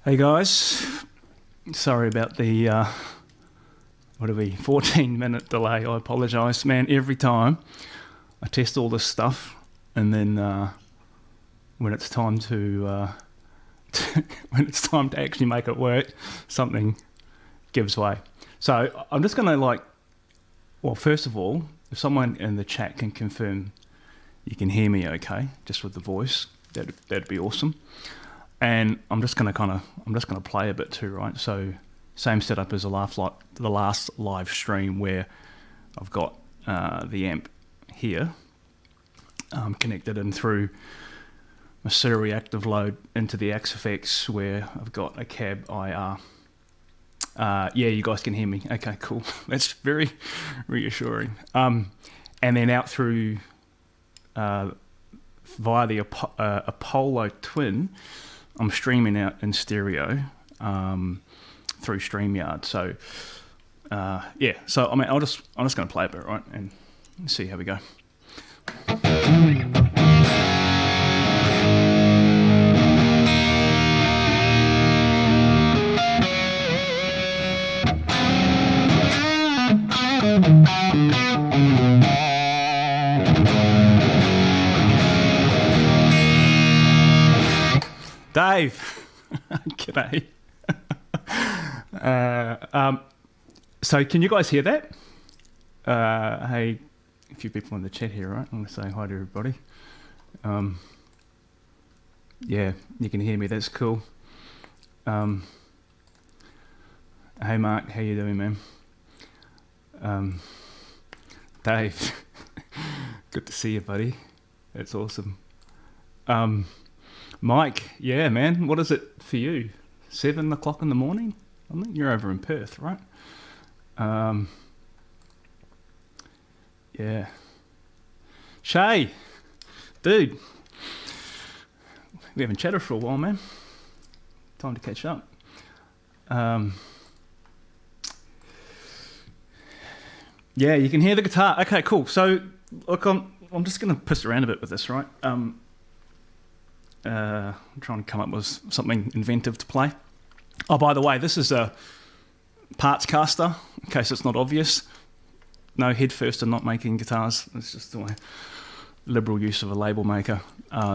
Hey guys, sorry about the 14-minute delay. I apologise, man. Every time I test all this stuff, and then when it's time to actually make it work, something gives way. So I'm just gonna first of all, if someone in the chat can confirm you can hear me okay, just with the voice, that'd be awesome. And I'm just gonna play a bit too, right? So same setup as the last live stream, where I've got the amp here connected in through my serial-reactive load into the XFX, where I've got a cab IR. Yeah, you guys can hear me. Okay, cool. That's very reassuring. And then out through via the Apollo Twin, I'm streaming out in stereo through StreamYard. So yeah, so I mean, I'm just going to play a bit, right, and see how we go. Dave, g'day. So can you guys hear that? Hey, a few people in the chat here, right? I'm going to say hi to everybody. Yeah, you can hear me. That's cool. Hey, Mark, how you doing, man? Dave, good to see you, buddy. That's awesome. Mike, yeah, man, what is it for you? 7 o'clock in the morning? I think you're over in Perth, right? Yeah. Shay, dude, we haven't chatted for a while, man. Time to catch up. Yeah, you can hear the guitar. Okay, cool. So, look, I'm just going to piss around a bit with this, right? I'm trying to come up with something inventive to play. Oh, by the way, this is a parts caster, in case it's not obvious. No head first and not making guitars. It's just the liberal use of a label maker.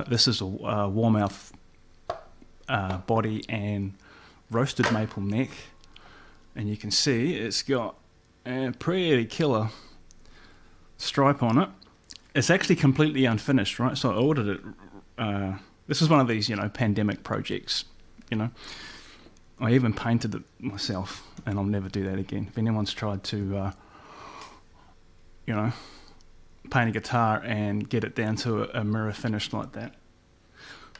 This is a Warmouth body and roasted maple neck. And you can see it's got a pretty killer stripe on it. It's actually completely unfinished, right? So I ordered it. This is one of these, pandemic projects, I even painted it myself, and I'll never do that again. If anyone's tried to, paint a guitar and get it down to a mirror finish like that.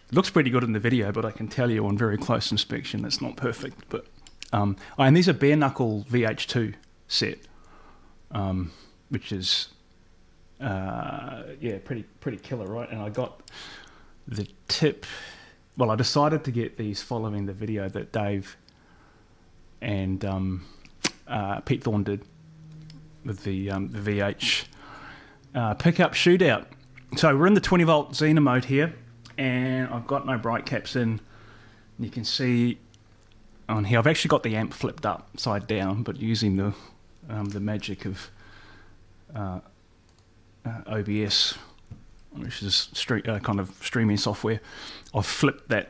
It looks pretty good in the video, but I can tell you on very close inspection it's not perfect. But and these are bare knuckle VH2 set, which is pretty killer, right? And I got the tip. Well, I decided to get these following the video that Dave and Pete Thorne did with the VH pickup shootout. So we're in the 20 volt Xena mode here, and I've got no bright caps in. You can see on here I've actually got the amp flipped upside down, but using the magic of OBS, which is kind of streaming software, I've flipped that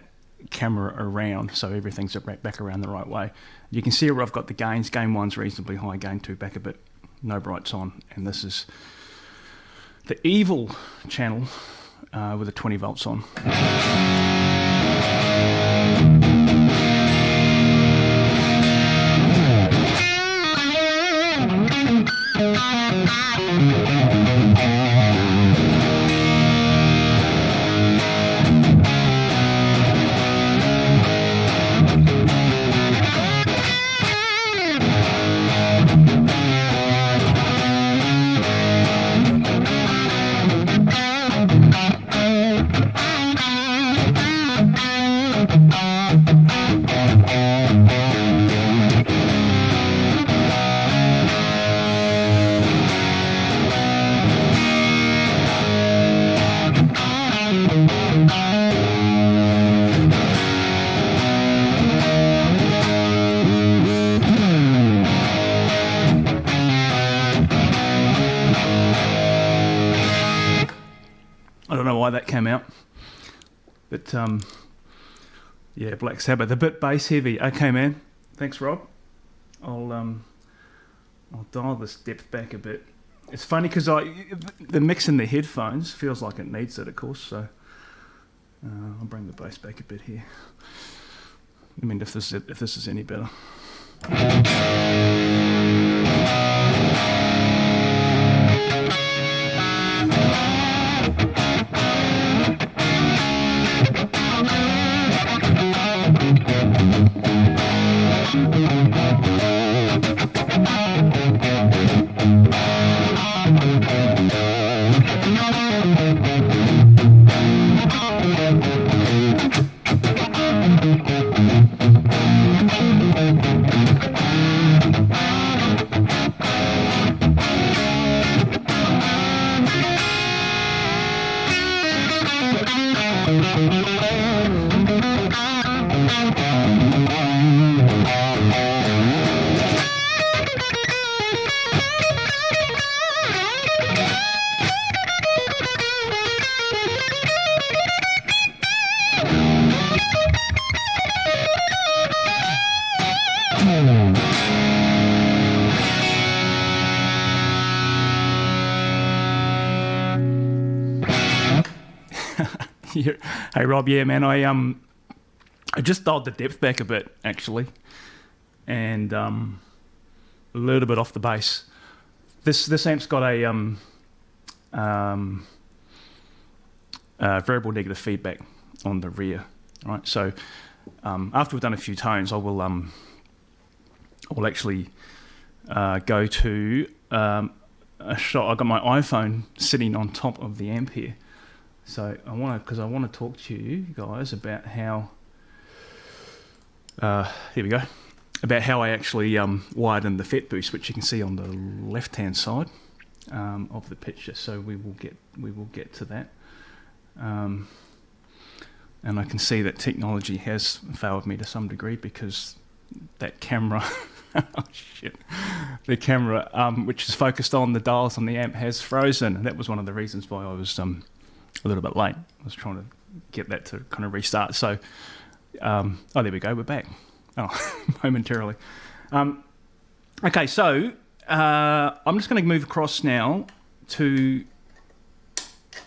camera around so everything's back around the right way. You can see where I've got the gains. Gain 1's reasonably high, gain 2 back a bit, no brights on, and this is the evil channel with the 20 volts on. why that came out. But yeah, Black Sabbath, a bit bass heavy. Okay, man. Thanks, Rob. I'll dial this depth back a bit. It's funny because the mix in the headphones feels like it needs it, of course. So I'll bring the bass back a bit here. I mean, if this is any better. Hey Rob, yeah man, I just dialed the depth back a bit actually, and a little bit off the bass. This amp's got a variable negative feedback on the rear, right? So after we've done a few tones, I will actually go to a shot. I've got my iPhone sitting on top of the amp here. So I want to talk to you guys about how here we go, about how I actually wired in the FET boost, which you can see on the left hand side of the picture. So we will get to that, and I can see that technology has failed me to some degree because that camera oh shit, the camera which is focused on the dials on the amp has frozen, and that was one of the reasons why I was a little bit late. I was trying to get that to kind of restart. So, oh, there we go. We're back. Oh, momentarily. Okay, so I'm just going to move across now to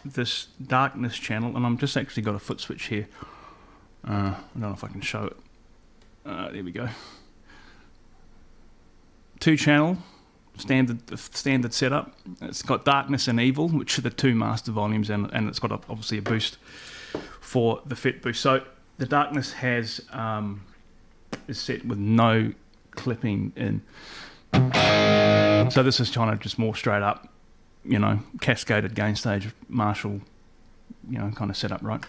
this darkness channel, and I'm just actually got a foot switch here. I don't know if I can show it. There we go. 2-channel. Standard setup. It's got darkness and evil, which are the two master volumes, and it's got obviously a boost for the FET boost. So the darkness is set with no clipping in. So this is kind of just more straight up, cascaded gain stage Marshall, kind of setup, right?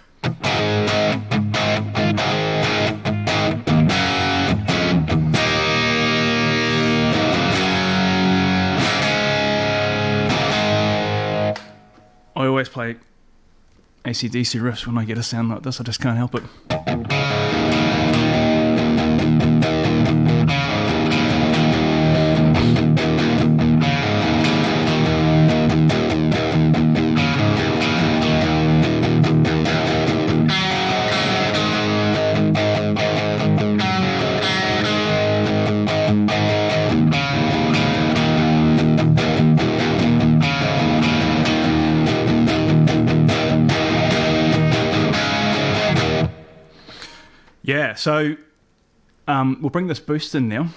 I always play AC/DC riffs when I get a sound like this. I just can't help it. Yeah, so we'll bring this boost in now,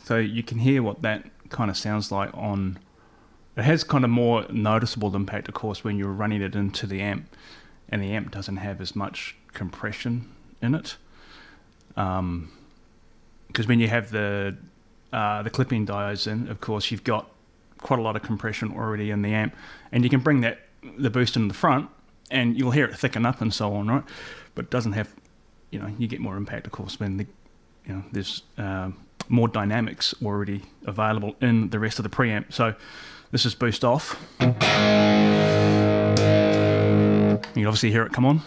so you can hear what that kind of sounds like on. It has kind of more noticeable impact, of course, when you're running it into the amp, and the amp doesn't have as much compression in it. Because when you have the clipping diodes in, of course, you've got quite a lot of compression already in the amp, and you can bring the boost in the front, and you'll hear it thicken up and so on, right? But it doesn't have. You get more impact, of course, when there's more dynamics already available in the rest of the preamp. So this is boost off. You can obviously hear it come on.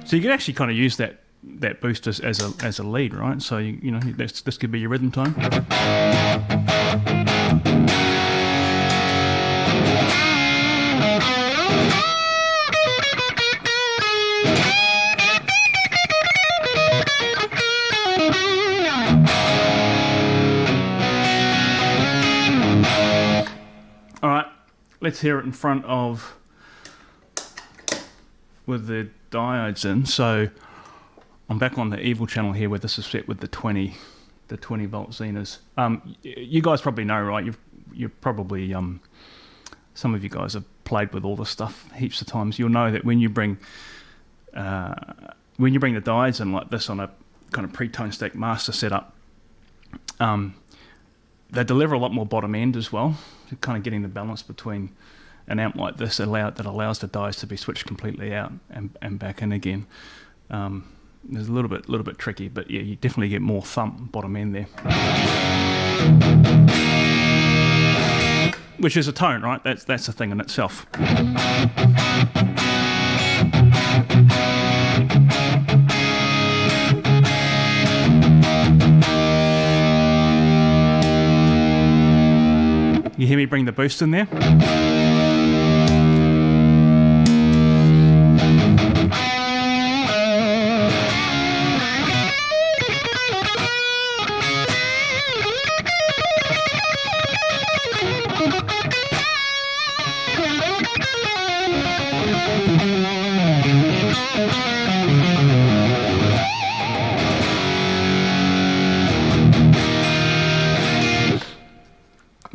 So you could actually kind of use that boost as a lead, right? So you know this could be your rhythm tone. All right, let's hear it in front of with the diodes in. So I'm back on the evil channel here where this is set with the 20 volt Zenas. You guys probably know, right? You've probably some of you guys have played with all this stuff heaps of times. You'll know that when you bring the diodes in like this on a kind of pre-tone stack master setup, they deliver a lot more bottom end as well. So kind of getting the balance between an amp like this that allows the diodes to be switched completely out and back in again. It's a little bit tricky, but yeah, you definitely get more thump bottom end there, which is a tone, right? That's a thing in itself. You hear me bring the boost in there?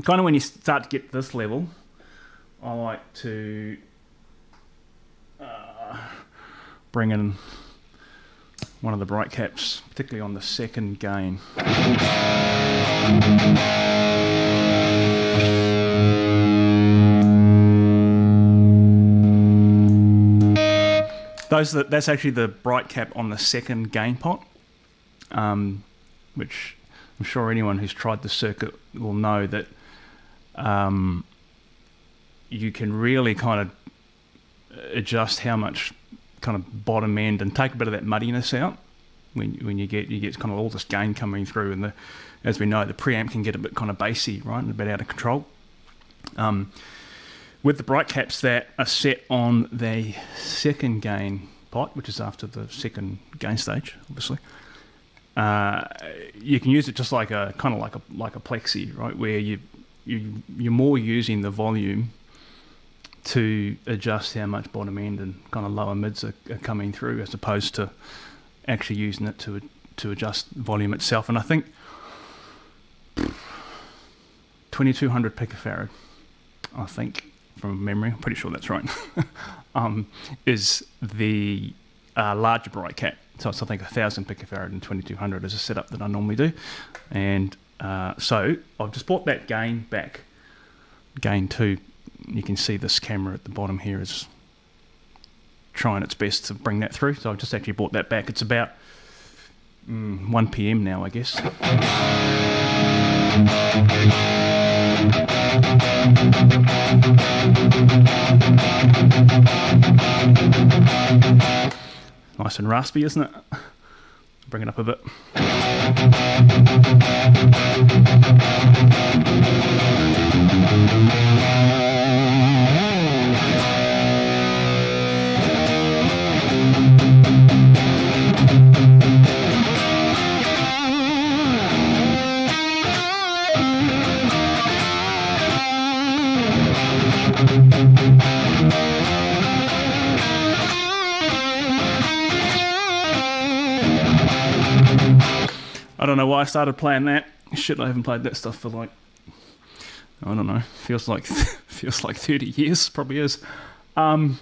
Kind of when you start to get to this level, I like to bring in one of the bright caps, particularly on the second gain. That's actually the bright cap on the second gain pot, which I'm sure anyone who's tried the circuit will know that you can really kind of adjust how much kind of bottom end and take a bit of that muddiness out when you get kind of all this gain coming through, and as we know, the preamp can get a bit kind of bassy, right, and a bit out of control. With the bright caps that are set on the second gain pot, which is after the second gain stage, obviously, you can use it just like a kind of like a plexi, right, where you're more using the volume to adjust how much bottom end and kind of lower mids are coming through, as opposed to actually using it to adjust volume itself. And I think 2200 picofarad, I think from memory, I'm pretty sure that's right, is the larger bright cap. So it's, I think, 1000 picofarad and 2200 is a setup that I normally do. And so I've just brought that gain back, gain 2. You can see this camera at the bottom here is trying its best to bring that through. So I've just actually brought that back. It's about 1 p.m. now, I guess. Nice and raspy, isn't it? Bring it up a bit. I don't know why I started playing that. Shit, I haven't played that stuff for like, I don't know, feels like 30 years, probably is. All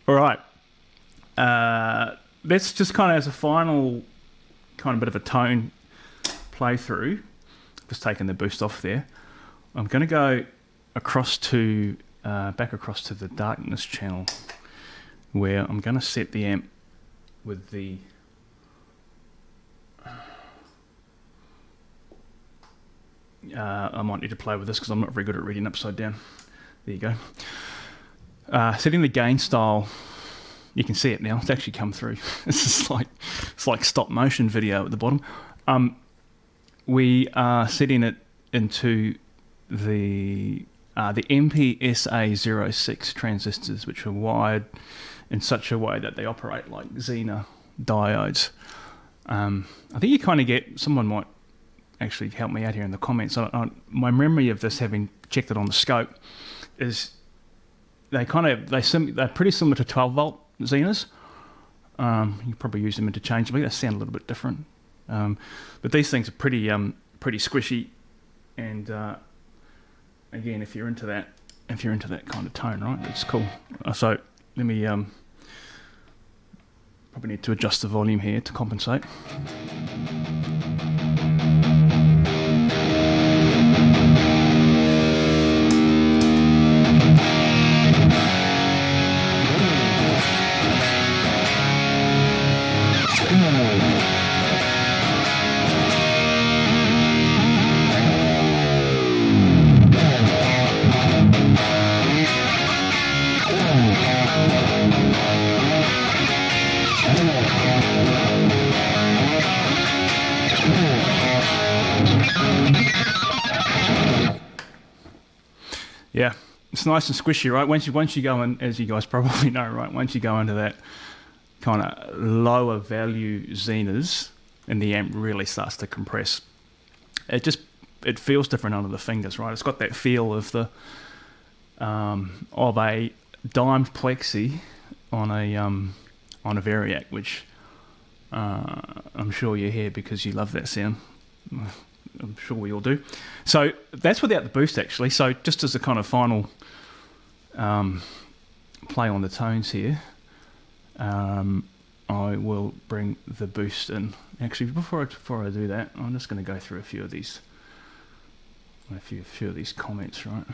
right. That's just kind of as a final kind of bit of a tone playthrough. Just taking the boost off there. I'm going to go across to back across to the darkness channel, where I'm going to set the amp with the I might need to play with this because I'm not very good at reading upside down. There you go. Setting the gain style, you can see it now. It's actually come through. It's like stop motion video at the bottom. We are setting it into the MPSA06 transistors, which are wired in such a way that they operate like Zener diodes. I think you kind of get, someone might actually help me out here in the comments. My memory of this, having checked it on the scope, is they're pretty similar to 12 volt Zeners. You probably use them interchangeably. They sound a little bit different, but these things are pretty squishy. And again, if you're into that kind of tone, right, it's cool. So let me probably need to adjust the volume here to compensate. Yeah, it's nice and squishy, right? Once you go in, as you guys probably know, right? Once you go into that kind of lower value Zeners, and the amp really starts to compress, it feels different under the fingers, right? It's got that feel of a dimed plexi on a Variac, which I'm sure you hear because you love that sound. I'm sure we all do. So that's without the boost, actually. So just as a kind of final play on the tones here, I will bring the boost in. Actually, before I do that, I'm just going to go through a few of these comments, right?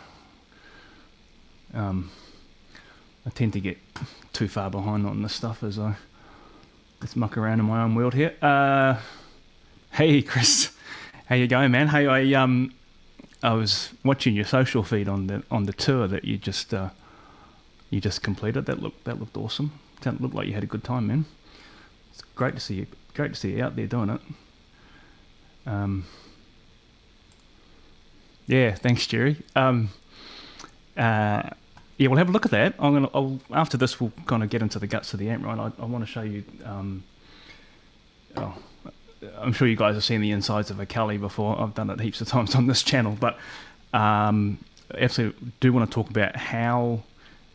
I tend to get too far behind on this stuff as I just muck around in my own world here. Hey, Chris. How you going, man? Hey, I was watching your social feed on the tour that you just completed. That looked awesome. It looked like you had a good time, man. It's great to see you. Great to see you out there doing it. Yeah, thanks, Jerry. Yeah, we'll have a look at that. After this, we'll kind of get into the guts of the amp, right? I want to show you. I'm sure you guys have seen the insides of a Cali before. I've done it heaps of times on this channel, but absolutely do want to talk about how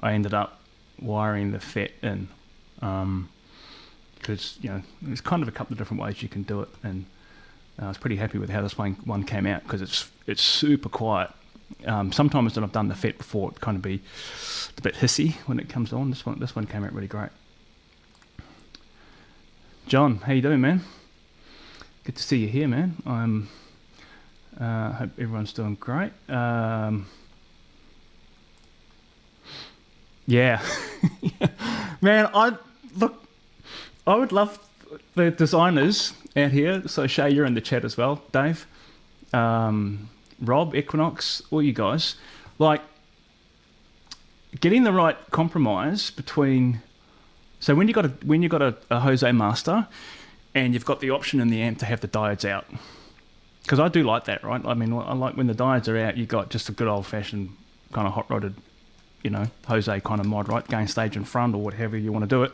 I ended up wiring the FET in, because there's kind of a couple of different ways you can do it, and I was pretty happy with how this one came out because it's super quiet. Sometimes when I've done the FET before, it kind of be a bit hissy when it comes on. This one came out really great. John, how you doing, man? Good to see you here, man. Hope everyone's doing great. Yeah, man. I would love the designers out here. So Shay, you're in the chat as well. Dave, Rob, Equinox, all you guys, like getting the right compromise between. So when you got a Jose Master, and you've got the option in the amp to have the diodes out, because I do like that, right? I mean, I like when the diodes are out, you got just a good old-fashioned kind of hot-rodded, Jose kind of mod, right? Gain stage in front or whatever you want to do it.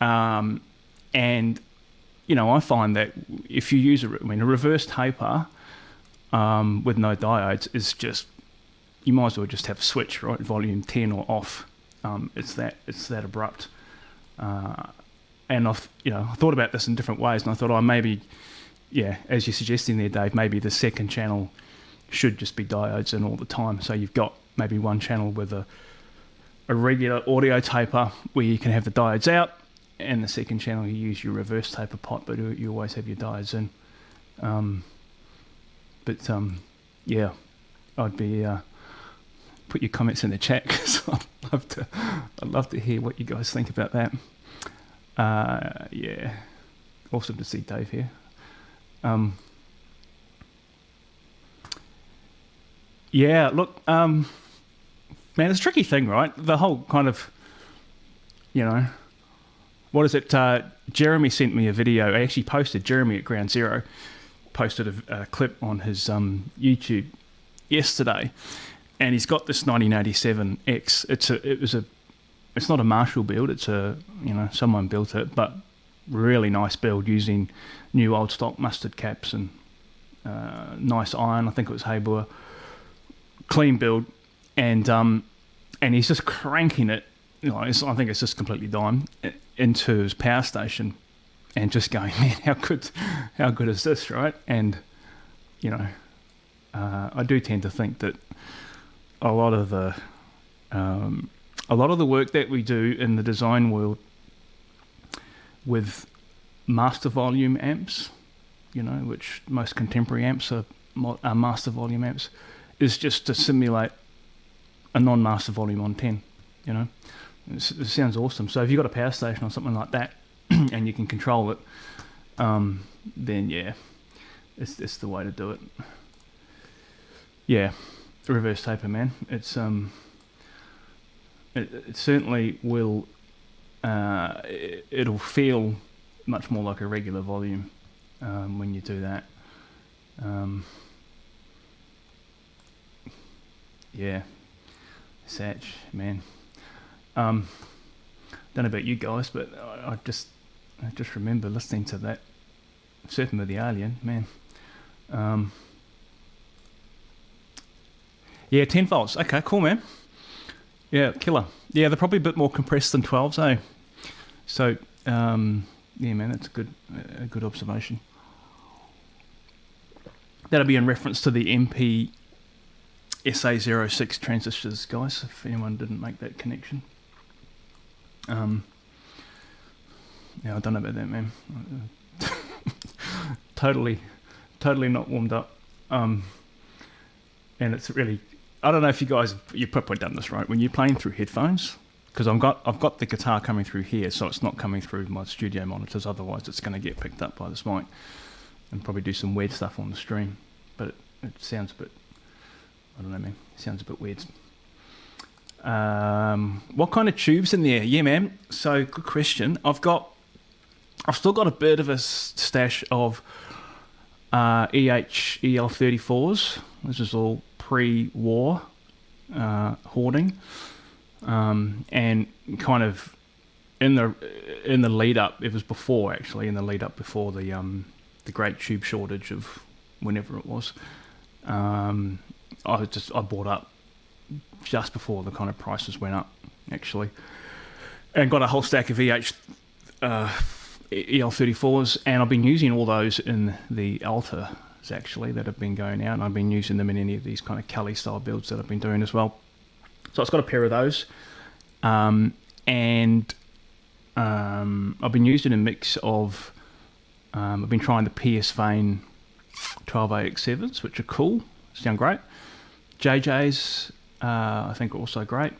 And I find that if you use a reverse taper with no diodes is just, you might as well just have a switch, right? Volume 10 or off. It's that abrupt. And I thought about this in different ways, and I thought, maybe, as you're suggesting there, Dave, maybe the second channel should just be diodes in all the time. So you've got maybe one channel with a regular audio taper where you can have the diodes out, and the second channel you use your reverse taper pot, but you always have your diodes in. Yeah, I'd be put your comments in the chat because I'd love to hear what you guys think about that. Yeah, awesome to see Dave here. Yeah, look, man, it's a tricky thing, right? The whole kind of, what is it? Jeremy sent me a video. I actually posted, Jeremy at Ground Zero, posted a clip on his YouTube yesterday, and he's got this 1987X. It's not a Marshall build. It's someone built it, but really nice build using new old stock mustard caps and nice iron. I think it was Haber. Clean build, and he's just cranking it. I think it's just completely dying into his power station, and just going, man, how good is this, right? And I do tend to think that a lot of the work that we do in the design world with master volume amps, which most contemporary amps are master volume amps, is just to simulate a non-master volume on 10. It sounds awesome. So if you've got a power station or something like that, and you can control it, then yeah, it's the way to do it. Yeah, reverse taper, man. It's it certainly will. It'll feel much more like a regular volume when you do that. Yeah, Satch, man. Don't know about you guys, but I just remember listening to that Surfing with the Alien, man. Yeah, 10 volts. Okay, cool, man. Yeah, killer. Yeah, they're probably a bit more compressed than 12s, eh? So, yeah, man, that's a good observation. That'll be in reference to the MP SA06 transistors, guys, if anyone didn't make that connection. Yeah, I don't know about that, man. totally not warmed up. And it's really, I don't know if you've probably done this, right? When you're playing through headphones, because I've got the guitar coming through here, so it's not coming through my studio monitors, otherwise it's going to get picked up by this mic and probably do some weird stuff on the stream. But it sounds a bit, I don't know, man. It sounds a bit weird. What kind of tubes in there? Yeah, man. So, good question. I've still got a bit of a stash of EL34s. This is all pre-war hoarding, and kind of in the lead up. It was before, actually, in the lead up before the great tube shortage of whenever it was. I bought up just before the kind of prices went up, actually, and got a whole stack of EL34s, and I've been using all those in the Altas, actually, that have been going out, and I've been using them in any of these kind of Cali style builds that I've been doing as well. So I've got a pair of those, and I've been using a mix of I've been trying the PS Vane 12AX7s, which are cool, sound great. JJ's I think are also great.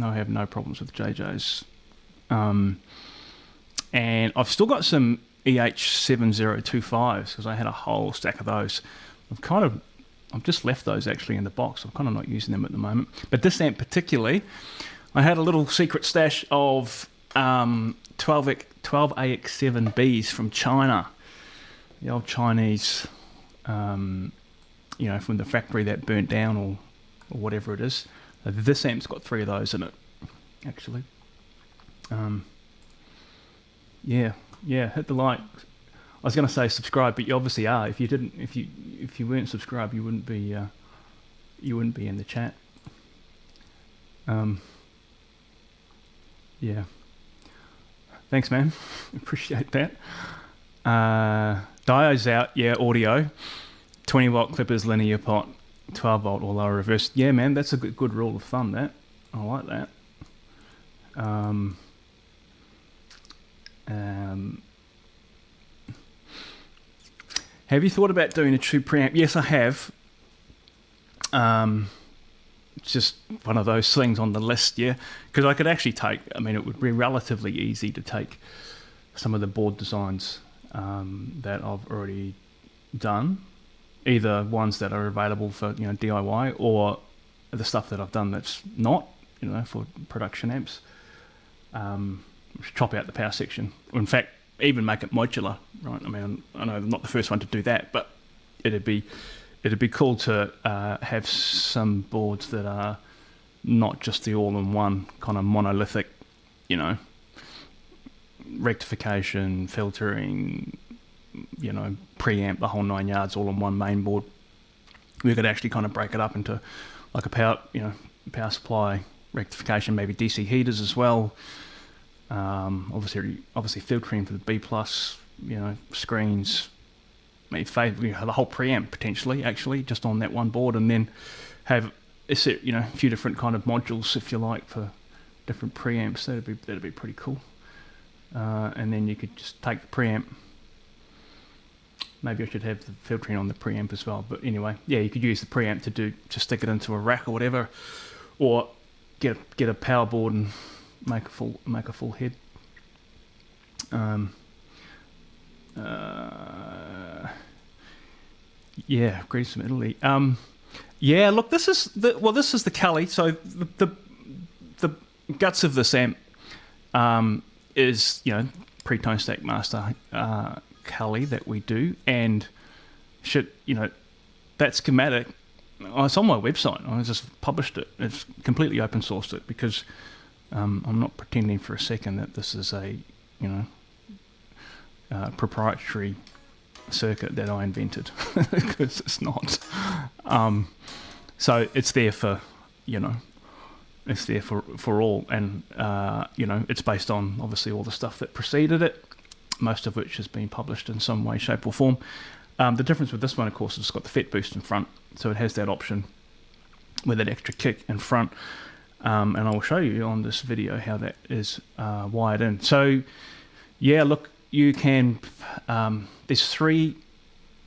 I have no problems with JJ's. And I've still got some EH7025s because I had a whole stack of those. I've just left those actually in the box. I'm kind of not using them at the moment. But this amp particularly, I had a little secret stash of 12AX7Bs from China. The old Chinese, from the factory that burnt down or whatever it is. This amp's got 3 of those in it, actually. Yeah, hit the like. I was going to say subscribe, but you obviously are. If you weren't subscribed, you wouldn't be in the chat. Yeah. Thanks, man. Appreciate that. Diodes out, yeah. Audio, 20 volt clippers, linear pot, 12 volt or lower reverse. Yeah, man, that's a good rule of thumb. That I like that. Have you thought about doing a tube preamp? Yes, I have. It's just one of those things on the list, yeah. Because I could actually it would be relatively easy to take some of the board designs that I've already done either ones that are available for DIY or the stuff that I've done that's not for production amps. Chop out the power section, or in fact even make it modular, right? I mean, I know I'm not the first one to do that, but it'd be cool to have some boards that are not just the all-in-one kind of monolithic, rectification, filtering, preamp, the whole 9 yards, all on one main board. We could actually kind of break it up into like a power supply, rectification, maybe DC heaters as well. Obviously filtering for the B plus, screens, maybe the whole preamp potentially, actually, just on that one board, and then have a few different kind of modules, if you like, for different preamps. That'd be pretty cool. And then you could just take the preamp. Maybe I should have the filtering on the preamp as well. But anyway, yeah, you could use the preamp to stick it into a rack or whatever, or get a power board and make a full head. Yeah, Greece from Italy. Yeah, look, this is the Cali. So the guts of this amp is pre-tone stack master Cali that we do, and that schematic. It's on my website. I just published it. It's completely open sourced it because I'm not pretending for a second that this is a proprietary circuit that I invented, because it's not. So it's there for it's there for all, and it's based on obviously all the stuff that preceded it, most of which has been published in some way, shape or form. The difference with this one, of course, is it's got the FET boost in front, so it has that option with that extra kick in front, and I will show you on this video how that is wired in. So yeah, look, you can there's three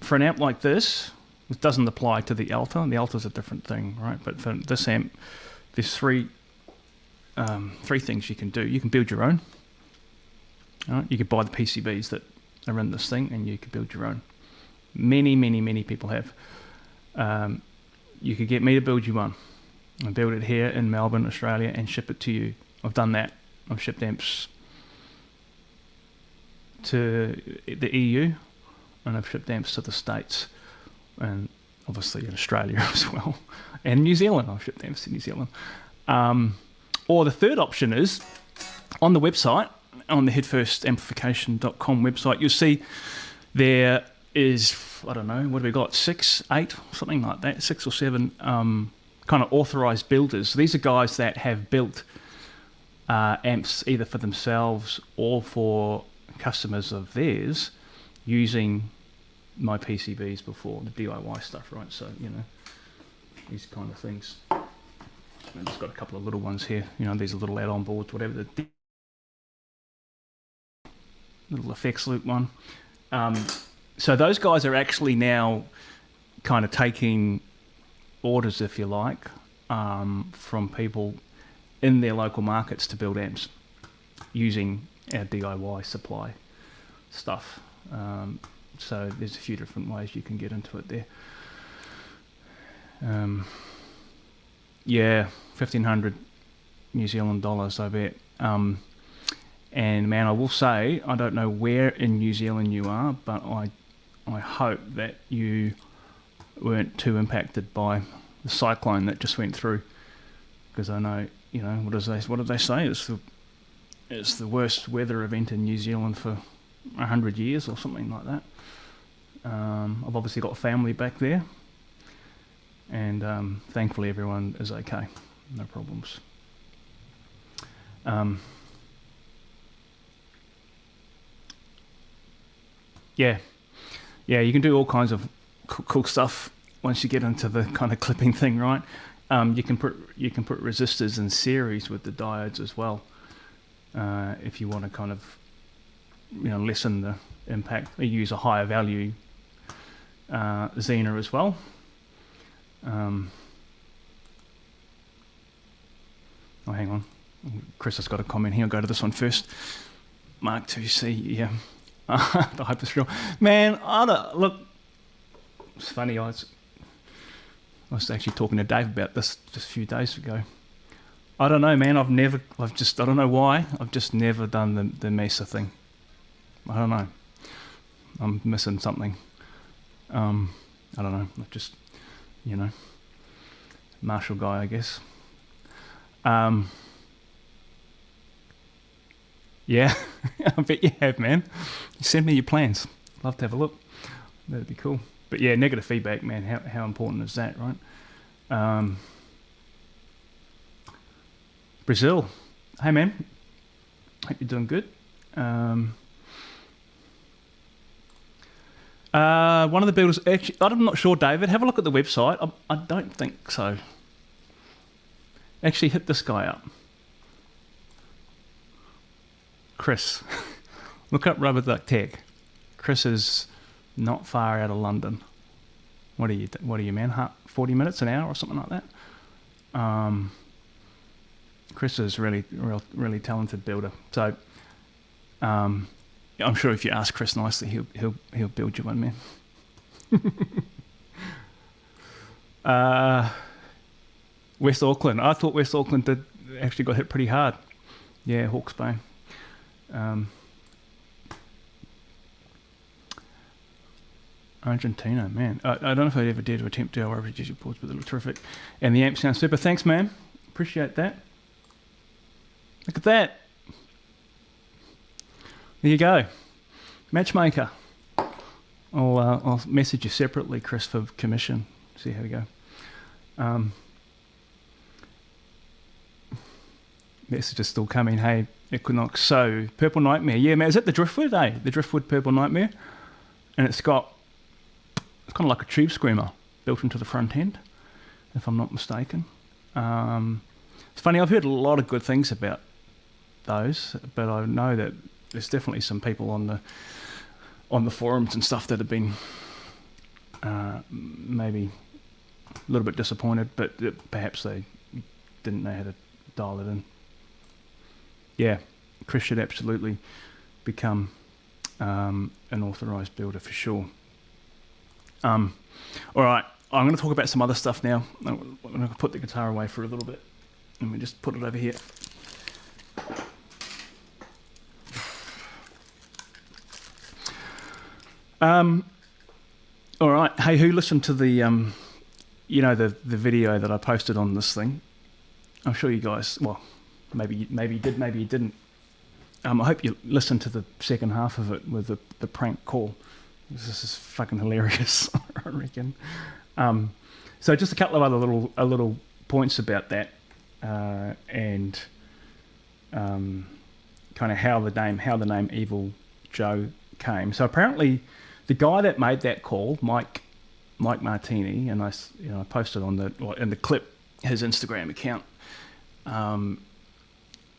for an amp like this. It doesn't apply to the Alta, and the Alta's a different thing, right? But for this amp, there's three things you can do. You can build your own. Right? You could buy the PCBs that are in this thing, and you could build your own. Many people have. You could get me to build you one, and build it here in Melbourne, Australia, and ship it to you. I've done that. I've shipped amps to the EU, and I've shipped amps to the States, and obviously in Australia as well, and New Zealand. I've shipped amps to New Zealand. Or the third option is on the website, on the headfirstamplification.com website, you'll see there is, I don't know, what have we got, 6, 8, something like that, 6 or 7 kind of authorized builders. So these are guys that have built amps either for themselves or for customers of theirs using my PCBs before, the DIY stuff, right? So, these kind of things. And it's got a couple of little ones here, these are little add-on boards, whatever, the little effects loop one. So those guys are actually now kind of taking orders, if you like, from people in their local markets to build amps using our DIY supply stuff. So there's a few different ways you can get into it there. Yeah, 1,500 New Zealand dollars, I bet. And man, I will say, I don't know where in New Zealand you are, but I hope that you weren't too impacted by the cyclone that just went through, because I know, what did they say? It's the worst weather event in New Zealand for 100 years or something like that. I've obviously got family back there, and thankfully everyone is okay, no problems. Yeah, you can do all kinds of cool stuff once you get into the kind of clipping thing, right? You can put resistors in series with the diodes as well, if you want to kind of lessen the impact. You use a higher value Zener as well. Oh, hang on, Chris has got a comment here. I'll go to this one first. Mark 2C, yeah. The hyperstream. Man, look, It's funny. I was actually talking to Dave about this just a few days ago. I don't know, man. I don't know why. I've just never done the Mesa thing. I don't know. I'm missing something. I don't know. I'm just, martial guy, I guess. Yeah, I bet you have, man. Send me your plans. Love to have a look. That'd be cool. But yeah, negative feedback, man. How important is that, right? Brazil. Hey, man. Hope you're doing good. One of the builders, actually, I'm not sure, David. Have a look at the website. I don't think so. Actually, hit this guy up. Chris. Look up Rubber Duck Tech. Chris is not far out of London. What are you, man? 40 minutes, an hour, or something like that. Chris is really talented builder. So, I'm sure if you ask Chris nicely, he'll build you one, man. West Auckland. I thought West Auckland actually got hit pretty hard. Yeah, Hawke's Bay. Argentina, man. I don't know if I'd ever dare to attempt to our average reports, but they look terrific. And the amp sounds super. Thanks, man. Appreciate that. Look at that. There you go. Matchmaker. I'll message you separately, Chris, for commission. See how we go. Messages still coming. Hey, Equinox. So, Purple Nightmare. Yeah, man. Is it the Driftwood, eh? The Driftwood Purple Nightmare. And it's kind of like a tube screamer built into the front end, if I'm not mistaken. It's funny, I've heard a lot of good things about those, but I know that there's definitely some people on the forums and stuff that have been maybe a little bit disappointed, but perhaps they didn't know how to dial it in. Yeah, Chris should absolutely become an authorised builder for sure. All right, I'm going to talk about some other stuff now. I'm going to put the guitar away for a little bit. Let me just put it over here. All right. Hey, who listened to the the video that I posted on this thing? I'm sure you guys. Well, maybe you did, maybe you didn't. I hope you listened to the second half of it with the prank call. This is fucking hilarious, I reckon. So just a couple of other little points about that, and kind of how the name Evil Joe came. So apparently, the guy that made that call, Mike Martini, and I posted in the clip his Instagram account.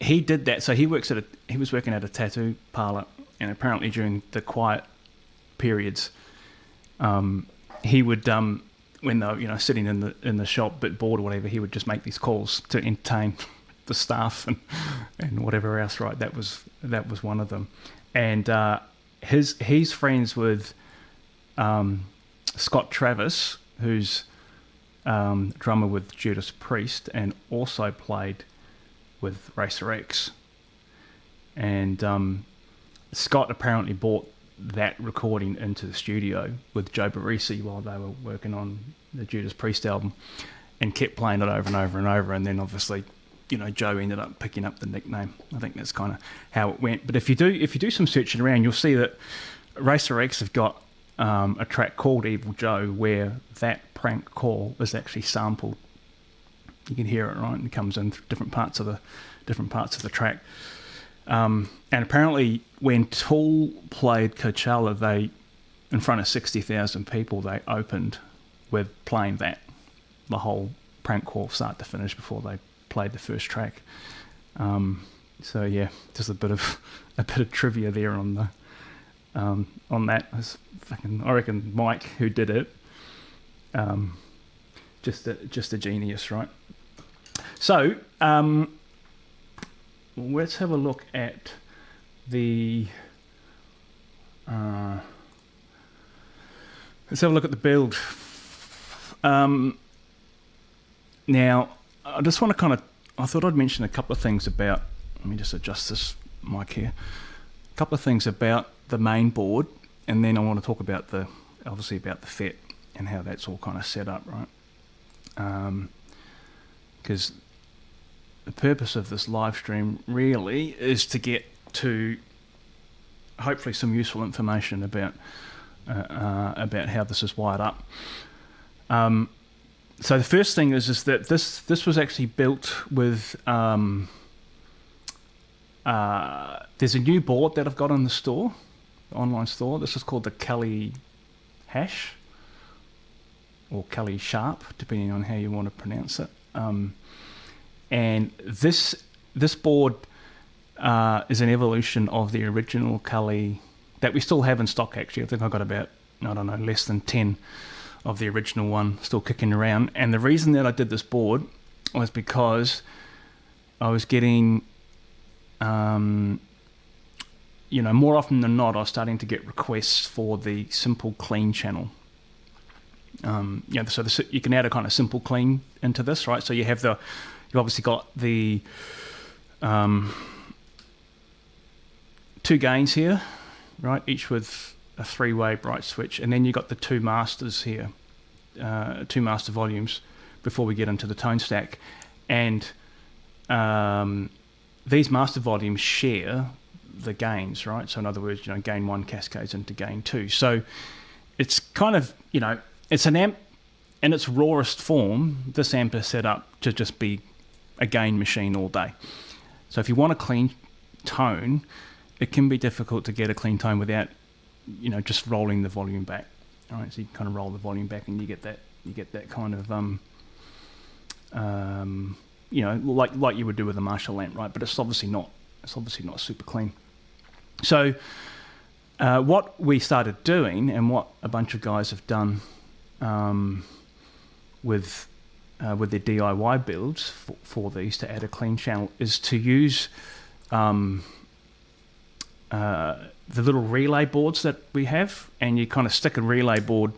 He did that. So he was working at a tattoo parlor, and apparently during the quiet periods, he would when they were sitting in the shop but bored or whatever, he would just make these calls to entertain the staff and whatever else. Right, that was one of them, and he's friends with Scott Travis, who's drummer with Judas Priest and also played with Racer X. And Scott apparently brought that recording into the studio with Joe Barresi while they were working on the Judas Priest album, and kept playing it over and over and over. And then obviously, Joe ended up picking up the nickname. I think that's kind of how it went. But if you do some searching around, you'll see that Racer X have got a track called Evil Joe where that prank call is actually sampled. You can hear it, right? And it comes in through different parts of the track. And apparently, when Tool played Coachella, they, in front of 60,000 people, they opened with playing the whole prank call, start to finish, before they played the first track. So yeah, just a bit of trivia there on that. I reckon Mike, who did it, just a genius, right? So let's have a look at the Let's have a look at the build. Now, I just want to I thought I'd mention a couple of things about, let me just adjust this mic here. A couple of things about the main board, and then I want to talk about obviously about the FET and how that's all kind of set up, right? Because the purpose of this live stream really is to get to hopefully some useful information about how this is wired up. So the first thing is that this was actually built with there's a new board that I've got on the store, the online store. This is called the Cali hash or Cali sharp, depending on how you want to pronounce it. And this board is an evolution of the original Cali that we still have in stock. Actually, I think I got about, I don't know, less than 10 of the original one still kicking around. And the reason that I did this board was because I was getting, more often than not, I was starting to get requests for the simple clean channel. So you can add a kind of simple clean into this, right? So you've obviously got the two gains here, right? Each with a 3-way bright switch, and then you got the two masters here, two master volumes before we get into the tone stack. And these master volumes share the gains, right? So in other words, gain 1 cascades into gain 2. So it's kind of, it's an amp in its rawest form. This amp is set up to just be a gain machine all day. So if you want a clean tone, it can be difficult to get a clean tone without just rolling the volume back. All right, so you kind of roll the volume back, and you get that kind of like you would do with a Marshall amp, right? But it's obviously not super clean. So what we started doing, and what a bunch of guys have done with their DIY builds for these to add a clean channel, is to use the little relay boards that we have, and you kind of stick a relay board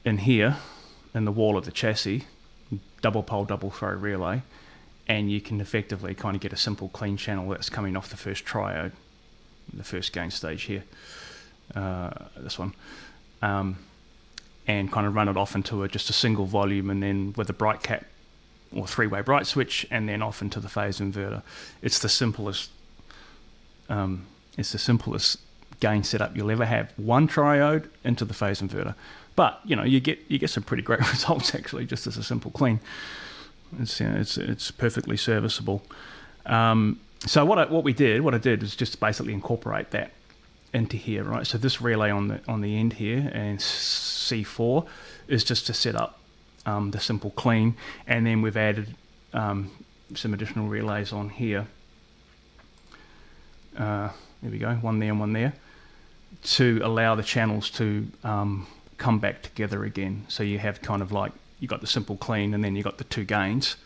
in here in the wall of the chassis, double pole, double throw relay, and you can effectively kind of get a simple clean channel that's coming off the first triode, the first gain stage here, this one, and kind of run it off into just a single volume, and then with a bright cap or 3-way bright switch, and then off into the phase inverter. It's the simplest gain setup you'll ever have. One triode into the phase inverter, but you get some pretty great results actually, just as a simple clean. It's perfectly serviceable. So what I did is just basically incorporate that into here, right? So this relay on the end here, and C4 is just to set up the simple clean, and then we've added some additional relays on here. There we go, one there and one there, to allow the channels to come back together again. So you have kind of like, you got the simple clean, and then you got the two gains.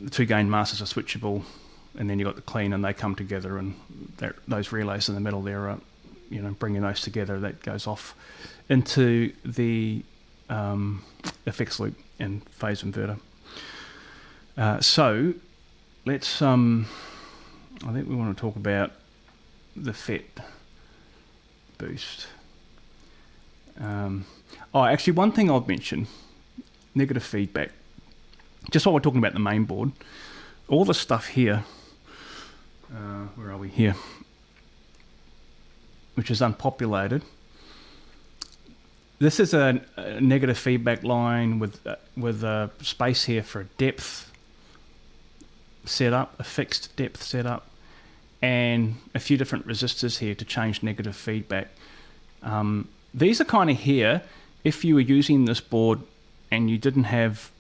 The two gain masters are switchable, and then you got the clean, and they come together, and those relays in the middle there are, bringing those together. That goes off into the effects loop and phase inverter. So let's I think we want to talk about the FET boost. Actually, one thing I'll mention, negative feedback. Just while we're talking about the main board, all the stuff here, where are we here? Which is unpopulated. This is a negative feedback line with a space here for a depth setup, a fixed depth setup, and a few different resistors here to change negative feedback. These are kind of here if you were using this board and you didn't have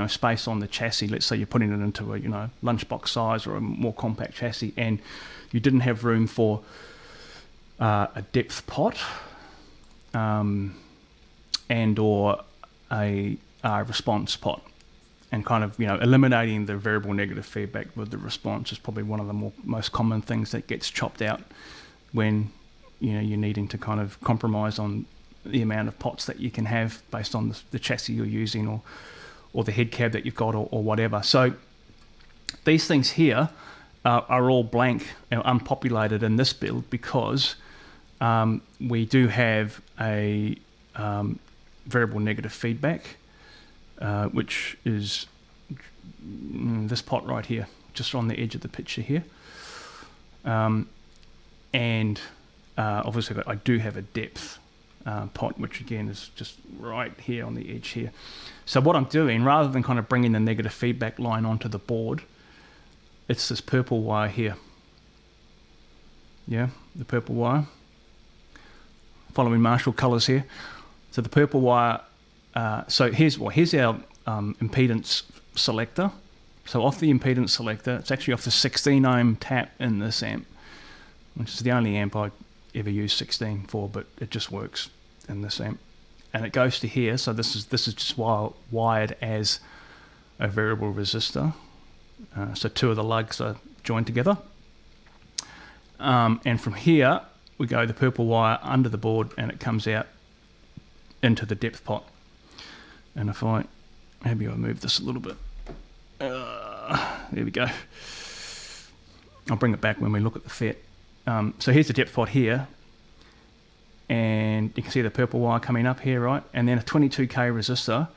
space on the chassis. Let's say you're putting it into a lunchbox size or a more compact chassis, and you didn't have room for a depth pot and or a response pot, and kind of eliminating the variable negative feedback with the response is probably one of the most common things that gets chopped out when you're needing to kind of compromise on the amount of pots that you can have based on the chassis you're using or the head cab that you've got or whatever. So these things here are all blank and unpopulated in this build because we do have a variable negative feedback, which is this pot right here, just on the edge of the picture here. And obviously I do have a depth pot, which again is just right here on the edge here. So what I'm doing, rather than kind of bringing the negative feedback line onto the board, it's this purple wire here. Yeah, the purple wire. Following Marshall colours here. So the purple wire, so here's our impedance selector. So off the impedance selector, it's actually off the 16 ohm tap in this amp, which is the only amp I ever use 16 for, but it just works in this amp. And it goes to here, so this is just wired as a variable resistor. So two of the lugs are joined together. And from here, we go the purple wire under the board and it comes out into the depth pot. And if maybe I move this a little bit. There we go. I'll bring it back when we look at the FET. So here's the depth pot here. And you can see the purple wire coming up here, right? And then a 22K resistor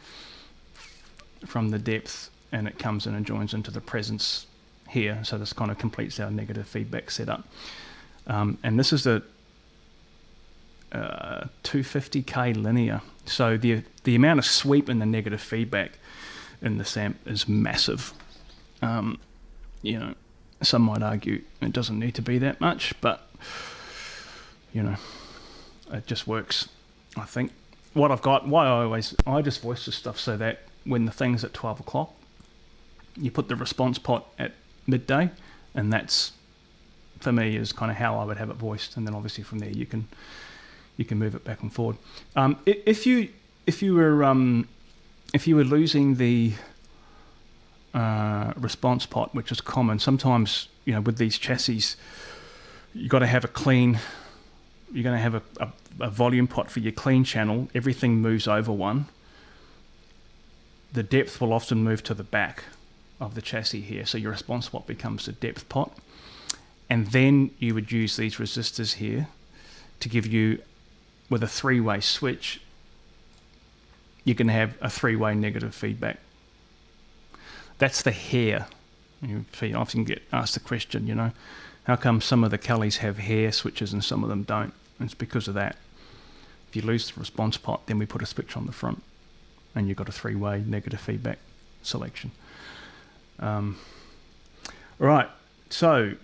from the depth, and it comes in and joins into the presence here. So this kind of completes our negative feedback setup. And this is a 250K linear. So the amount of sweep in the negative feedback in this amp is massive. Some might argue it doesn't need to be that much, but it just works. I think what I've got, I just voice this stuff so that when the thing's at 12 o'clock, you put the response pot at midday, and that's, for me, is kind of how I would have it voiced. And then obviously from there you can move it back and forward. If you were losing the response pot, which is common, sometimes with these chassis, you've got to have a clean. You're going to have a volume pot for your clean channel. Everything moves over one. The depth will often move to the back of the chassis here, so your response pot becomes a depth pot. And then you would use these resistors here to give you, with a three-way switch, you can have a three-way negative feedback. That's the hair. You often get asked the question, how come some of the Calis have hair switches and some of them don't? And it's because of that. If you lose the response pot, then we put a switch on the front, and you've got a three-way negative feedback selection. Right, so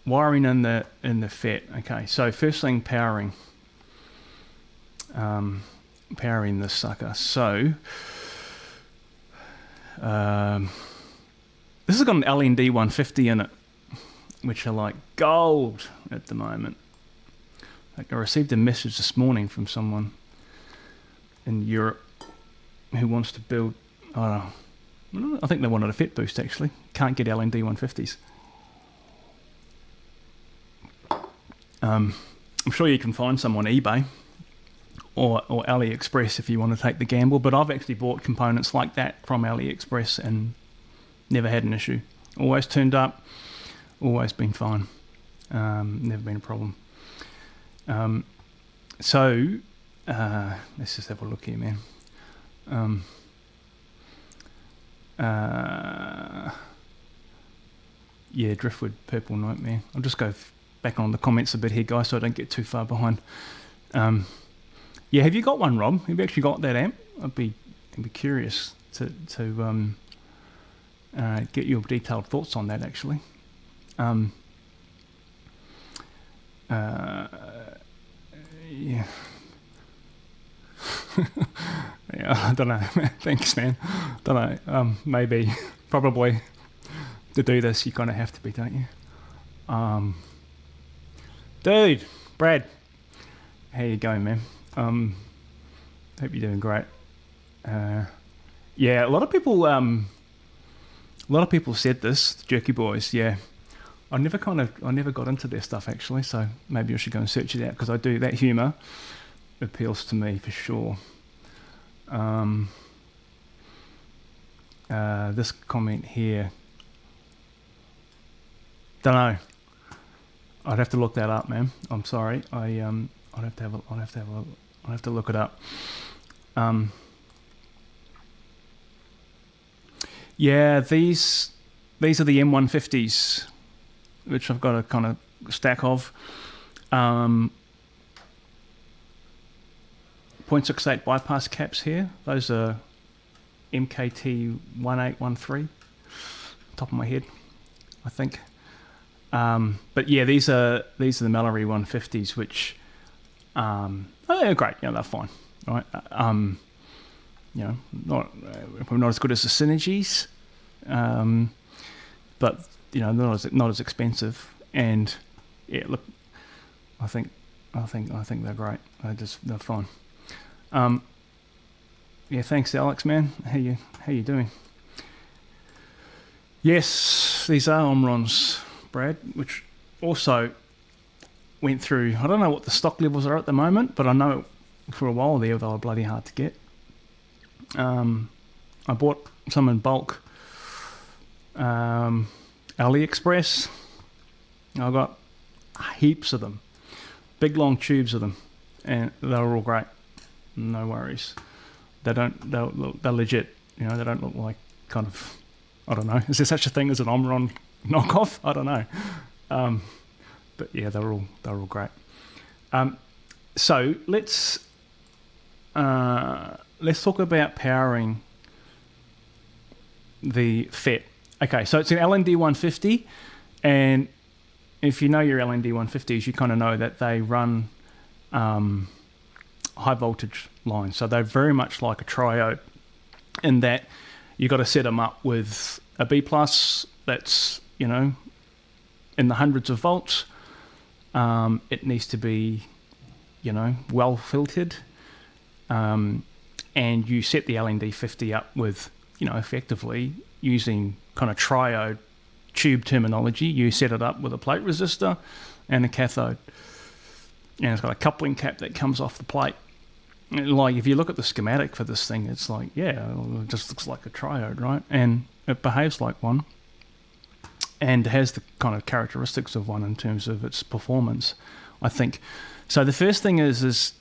wiring in the FET. Okay, so first thing, powering this sucker. So this has got an LND 150 in it, which are like gold at the moment. Like, I received a message this morning from someone in Europe who wants to build, I think they wanted a FET boost actually. Can't get LND 150s. I'm sure you can find some on eBay or AliExpress if you want to take the gamble, but I've actually bought components like that from AliExpress and never had an issue. Always turned up, always been fine. Never been a problem. So let's just have a look here, man. Yeah, Driftwood, Purple Nightmare. I'll just go back on the comments a bit here, guys, so I don't get too far behind. Yeah, have you got one, Rob? Have you actually got that amp? I'd be curious to get your detailed thoughts on that, actually. Yeah. Yeah, I don't know. Thanks, man. Don't know. Maybe, probably, to do this, you kind of have to be, don't you? Dude, Brad, how you going, man? Hope you're doing great. Yeah, a lot of people said this, Jerky Boys. Yeah, I never got into their stuff actually, so maybe I should go and search it out because I do. That humour appeals to me for sure. This comment here, don't know. I'd have to look that up, man. I'm sorry. I'd have to look it up. Yeah, these are the M150s, which I've got a kind of stack of. 0.68 bypass caps here. Those are MKT 1813, top of my head, I think. But yeah, these are the Mallory 150s, which they're great. They're fine, right? Probably not as good as the Synergies, but not as expensive. And yeah, look, I think they're great. They're fine. Yeah, thanks, Alex, man. How you doing? Yes, these are Omrons, Brad, which also went through. I don't know what the stock levels are at the moment, but I know for a while there they were bloody hard to get. I bought some in bulk. AliExpress. I got heaps of them, big long tubes of them, and they were all great. No worries. They're legit. They don't look like kind of. I don't know. Is there such a thing as an Omron knockoff? I don't know. But yeah, they're all great. So let's talk about powering the FET. Okay, so it's an LND 150, and if you know your LND 150s, you kind of know that they run high voltage lines. So they're very much like a triode in that you got to set them up with a B plus that's in the hundreds of volts. It needs to be well filtered, and you set the LND 50 up with effectively using kind of triode tube terminology. You set it up with a plate resistor and a cathode, and it's got a coupling cap that comes off the plate. Like if you look at the schematic for this thing, it's like, yeah, it just looks like a triode, right? And it behaves like one and has the kind of characteristics of one in terms of its performance, I think. So the first thing is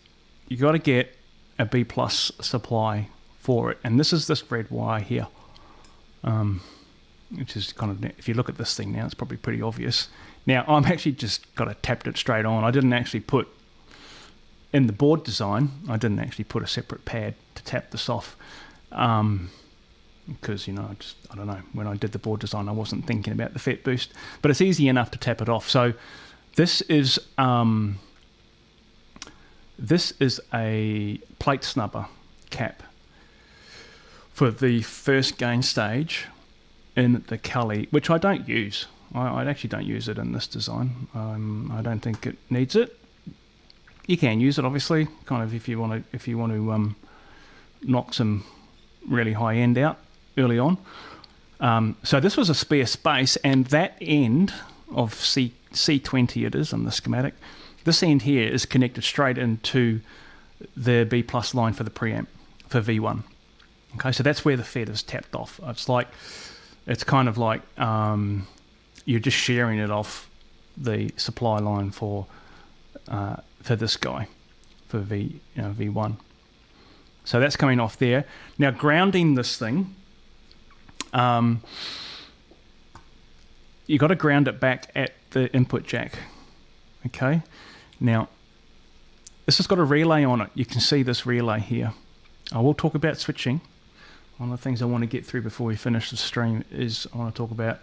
you got to get a B plus supply for it, and this is this red wire here, which is kind of, if you look at this thing now, it's probably pretty obvious. Now I'm actually just got to tapped it straight on. I didn't actually put in the board design. I didn't actually put a separate pad to tap this off, because I don't know, when I did the board design I wasn't thinking about the FET boost, but it's easy enough to tap it off. So this is a plate snubber cap for the first gain stage in the Cali, which I don't use. I actually don't use it in this design. I don't think it needs it. You can use it, obviously, kind of if you want to knock some really high end out early on. So this was a spare space, and that end of C20 it is on the schematic. This end here is connected straight into the B plus line for the preamp for V1. Okay, so that's where the FET is tapped off. It's kind of like you're just sharing it off the supply line for this guy, for V1. So that's coming off there. Now grounding this thing, you got to ground it back at the input jack. Okay. Now this has got a relay on it. You can see this relay here. I will talk about switching. One of the things I want to get through before we finish the stream is I want to talk about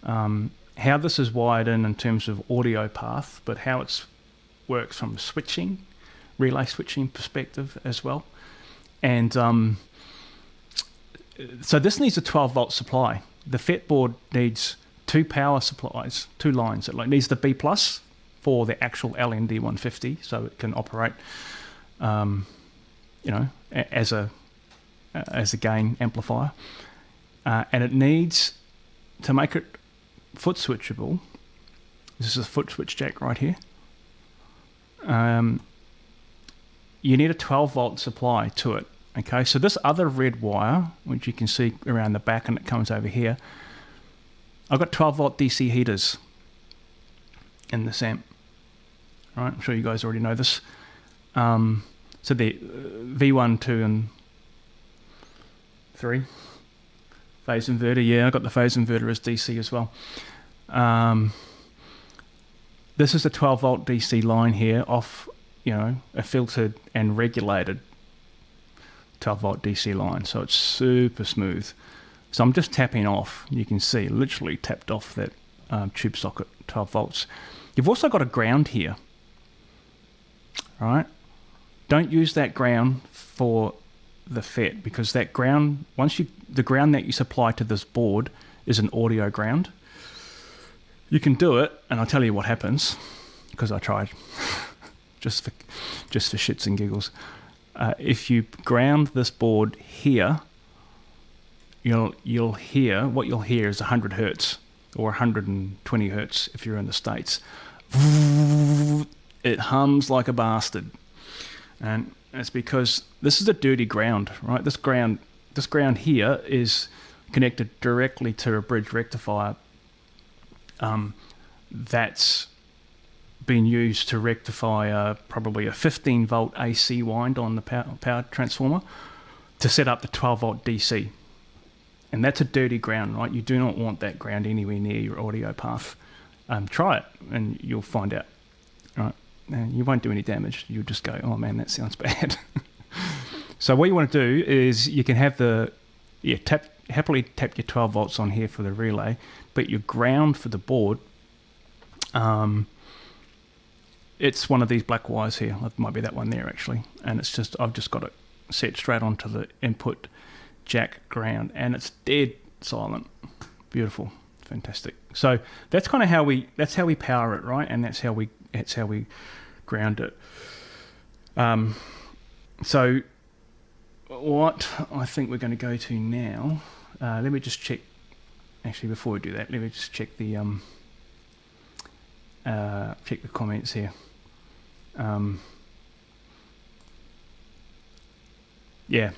how this is wired in terms of audio path, but how it works from a switching, relay switching perspective as well. And so this needs a 12 volt supply. The FET board needs two power supplies, two lines. It needs the B plus for the actual LND 150, so it can operate, as a gain amplifier, and it needs to make it foot switchable. This is a foot switch jack right here. You need a 12 volt supply to it. Okay, so this other red wire, which you can see around the back and it comes over here, I've got 12 volt DC heaters in this amp. All right, I'm sure you guys already know this. So the V1, 2 and 3 phase inverter. Yeah, I got the phase inverter as DC as well. This is a 12 volt DC line here off, a filtered and regulated 12 volt DC line. So it's super smooth. So I'm just tapping off. You can see literally tapped off that tube socket 12 volts. You've also got a ground here. All right. Don't use that ground for the FET, because that ground, the ground that you supply to this board is an audio ground. You can do it, and I'll tell you what happens, because I tried, just for shits and giggles. If you ground this board here, you'll hear, what you'll hear is 100 hertz or 120 hertz if you're in the States. It hums like a bastard. And it's because this is a dirty ground, right? This ground here is connected directly to a bridge rectifier that's been used to rectify probably a 15 volt AC wind on the power transformer to set up the 12 volt DC. And that's a dirty ground, right? You do not want that ground anywhere near your audio path. Try it and you'll find out, right? And you won't do any damage. You'll just go, oh man, that sounds bad. So what you want to do is you can have happily tap your 12 volts on here for the relay, but your ground for the board, it's one of these black wires here. It might be that one there actually. And I've just got it set straight onto the input jack ground, and it's dead silent. Beautiful, fantastic. So that's kind of how we power it, right? And that's how we ground it. So what I think we're going to go to now, let me just check, actually before we do that, let me just check the comments here. Yeah,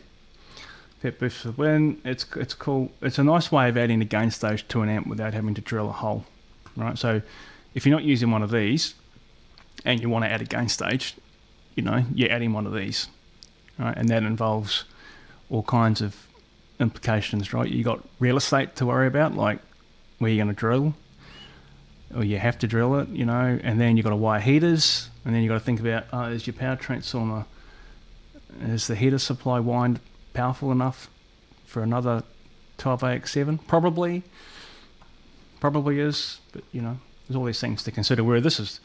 FET boost for the win. It's cool. It's a nice way of adding a gain stage to an amp without having to drill a hole, right? So if you're not using one of these and you want to add a gain stage, you're adding one of these, right? And that involves all kinds of implications, right? You got real estate to worry about, like where you're going to drill, or you have to drill it, and then you've got to wire heaters, and then you've got to think about, is your power transformer, is the heater supply wind powerful enough for another 12AX7? Probably is, but there's all these things to consider, where this is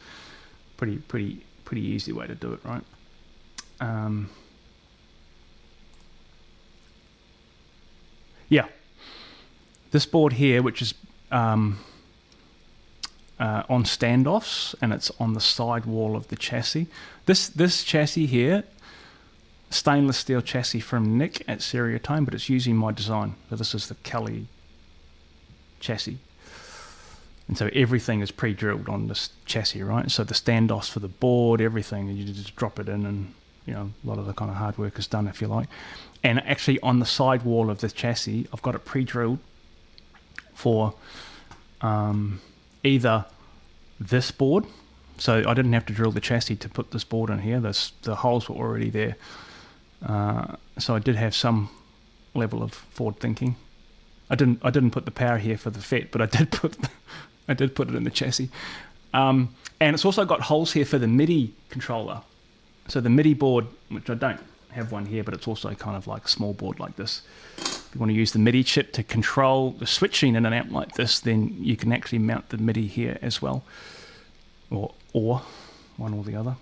pretty easy way to do it, right? Yeah, this board here, which is on standoffs, and it's on the side wall of the chassis. This chassis here, stainless steel chassis from Nick at Stereotone, but it's using my design. So this is the Cali chassis. And so everything is pre-drilled on this chassis, right? So the standoffs for the board, everything, you just drop it in, and a lot of the kind of hard work is done, if you like. And actually on the side wall of the chassis, I've got it pre-drilled for either this board. So I didn't have to drill the chassis to put this board in here. The holes were already there. So I did have some level of forward thinking. I didn't put the power here for the FET, but I did put it in the chassis. And it's also got holes here for the MIDI controller. So the MIDI board, which I don't have one here, but it's also kind of like a small board like this. If you want to use the MIDI chip to control the switching in an amp like this, then you can actually mount the MIDI here as well, or one or the other.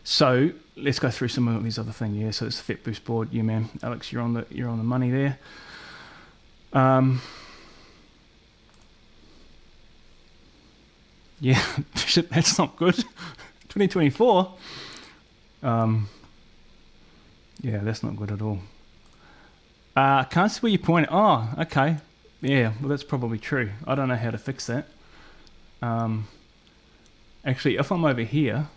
So let's go through some of these other things. Yeah, so it's the FET boost board. Yeah, man, Alex, you're on the money there. Yeah, that's not good. 2024. Yeah, that's not good at all. Can't see where you point. Oh, okay. Yeah, well, that's probably true. I don't know how to fix that. Actually, if I'm over here,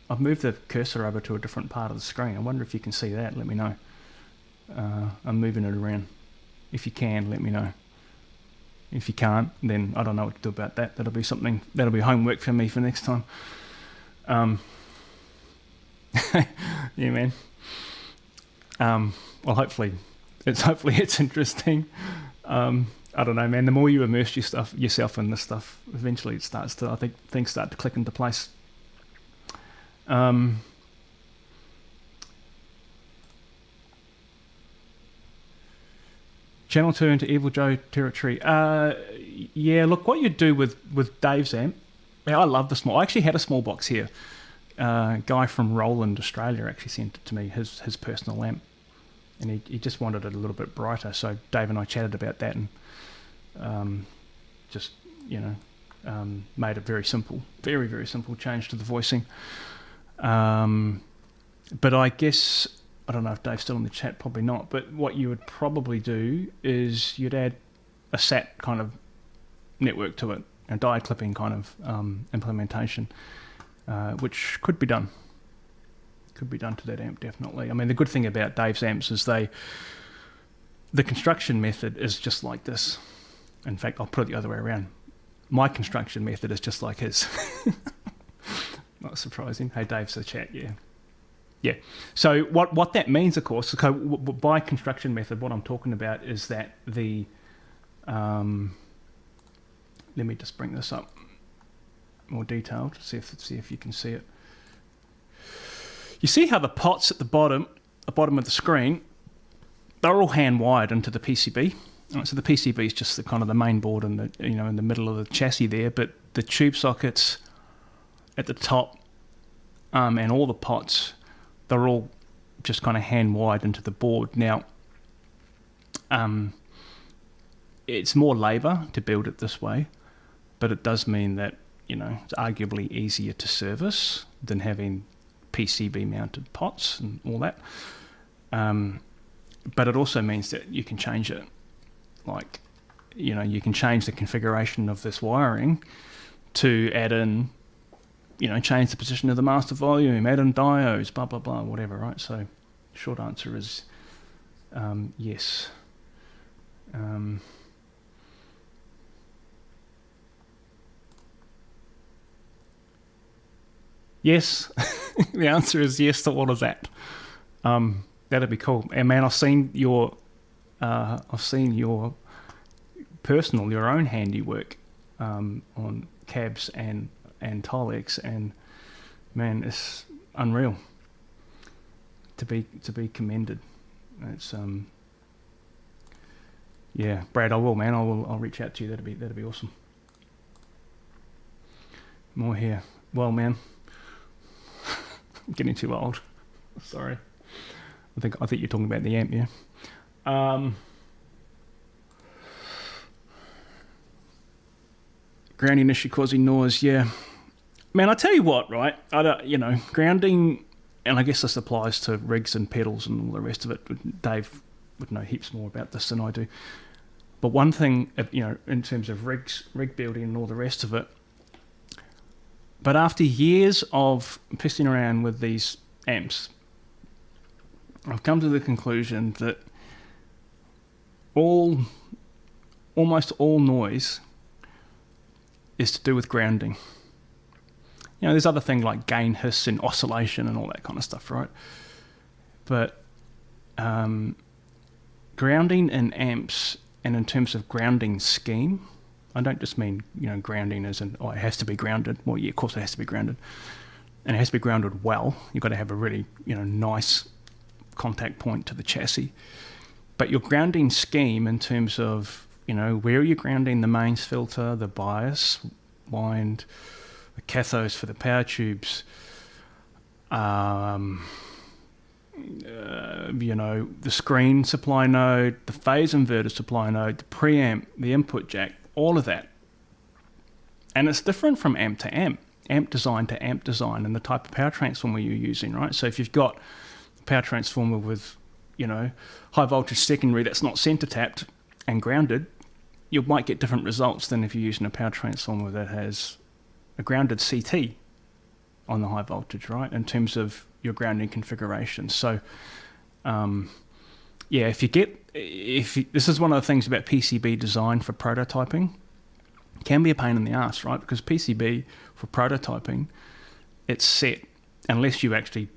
I've moved the cursor over to a different part of the screen. I wonder if you can see that. Let me know. I'm moving it around. If you can, let me know. If you can't, then I don't know what to do about that. That'll be homework for me for next time. Yeah, man. Well, hopefully it's interesting. I don't know, man. The more you immerse yourself in this stuff, eventually I think things start to click into place. Channel 2 into Evil Joe territory. Yeah, look, what you do with Dave's amp, I love the small. I actually had a small box here. Guy from Roland, Australia, actually sent it to me, his personal amp. And he just wanted it a little bit brighter. So Dave and I chatted about that and just, made it very simple. Very, very simple change to the voicing. But I guess, I don't know if Dave's still in the chat, probably not. But what you would probably do is you'd add a SAT kind of network to it, a die clipping kind of implementation, which could be done. Could be done to that amp, definitely. I mean, the good thing about Dave's amps is the construction method is just like this. In fact, I'll put it the other way around. My construction method is just like his. Not surprising. Hey, Dave's the chat, yeah. Yeah. So what that means, of course, by construction method, what I'm talking about is that the... let me just bring this up more detailed, see if you can see it. You see how the pots at the bottom of the screen, they're all hand wired into the PCB. Right, so the PCB is just the kind of the main board in the in the middle of the chassis there, but the tube sockets at the top and all the pots, they're all just kind of hand wired into the board. Now, it's more labour to build it this way, but it does mean that it's arguably easier to service than having PCB mounted pots and all that. But it also means that you can change it. Like, you can change the configuration of this wiring to add in, change the position of the master volume, add in diodes, blah, blah, blah, whatever, right? So short answer is yes. Yes, the answer is yes to all of that. That'd be cool. And man, I've seen your your own handiwork on cabs and Tilex, and man, it's unreal. To be commended. It's yeah, Brad, I will, man. I'll reach out to you. That'd be awesome. More here. Well, man. I'm getting too old. Sorry. I think you're talking about the amp, yeah. Grounding issue causing noise, yeah. Man, I tell you what, right? Grounding, and I guess this applies to rigs and pedals and all the rest of it. Dave would know heaps more about this than I do. But one thing, in terms of rig building and all the rest of it, but after years of pissing around with these amps, I've come to the conclusion that almost all noise is to do with grounding. There's other things like gain, hiss, and oscillation and all that kind of stuff, right? But grounding in amps, and in terms of grounding scheme, I don't just mean, grounding as in, it has to be grounded. Well, yeah, of course it has to be grounded. And it has to be grounded well. You've got to have a really, nice contact point to the chassis. But your grounding scheme in terms of, where are you grounding the mains filter, the bias, wind, the cathodes for the power tubes, the screen supply node, the phase inverter supply node, the preamp, the input jack, all of that. And it's different from amp to amp design to amp design, and the type of power transformer you're using, right? So if you've got a power transformer with, high voltage secondary that's not center tapped and grounded, you might get different results than if you're using a power transformer that has a grounded CT on the high voltage, right? In terms of your grounding configuration. So, this is one of the things about PCB design for prototyping. It can be a pain in the ass, right? Because PCB for prototyping, it's set unless you actually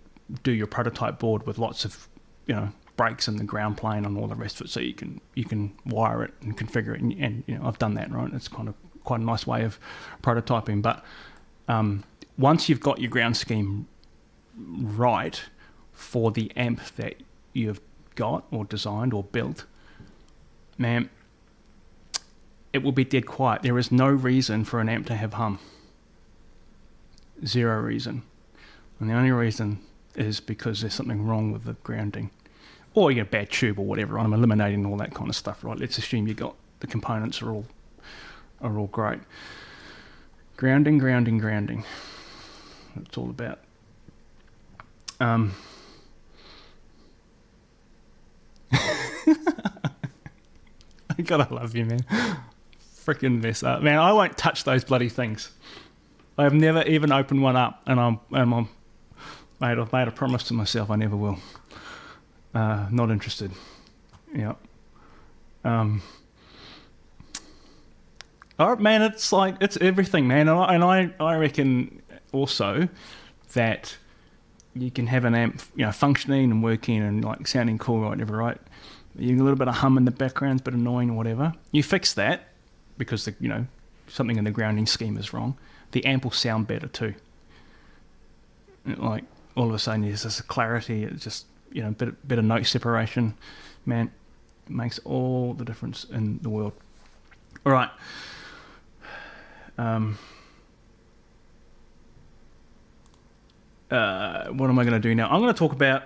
do your prototype board with lots of, breaks in the ground plane and all the rest of it, so you can wire it and configure it, and I've done that, right? It's kind of quite a nice way of prototyping. But once you've got your ground scheme right for the amp that you've got or designed or built, man, it will be dead quiet. There is no reason for an amp to have hum. Zero reason. And the only reason is because there's something wrong with the grounding. Or you get a bad tube or whatever. I'm eliminating all that kind of stuff, right? Let's assume you got the components are all great. Grounding. That's all about. I gotta love you, man. Freaking mess up, man. I won't touch those bloody things. I've never even opened one up, and I've made a promise to myself I never will. Not interested. Yeah. All right, man. It's everything, man. And I reckon also that you can have an amp, functioning and working and like sounding cool or whatever, right? You get a little bit of hum in the background, it's a bit annoying or whatever. You fix that because something in the grounding scheme is wrong. The amp will sound better too. Like all of a sudden there's this clarity. It's just bit of note separation, man. It makes all the difference in the world. All right. What am I going to do now? I'm going to talk about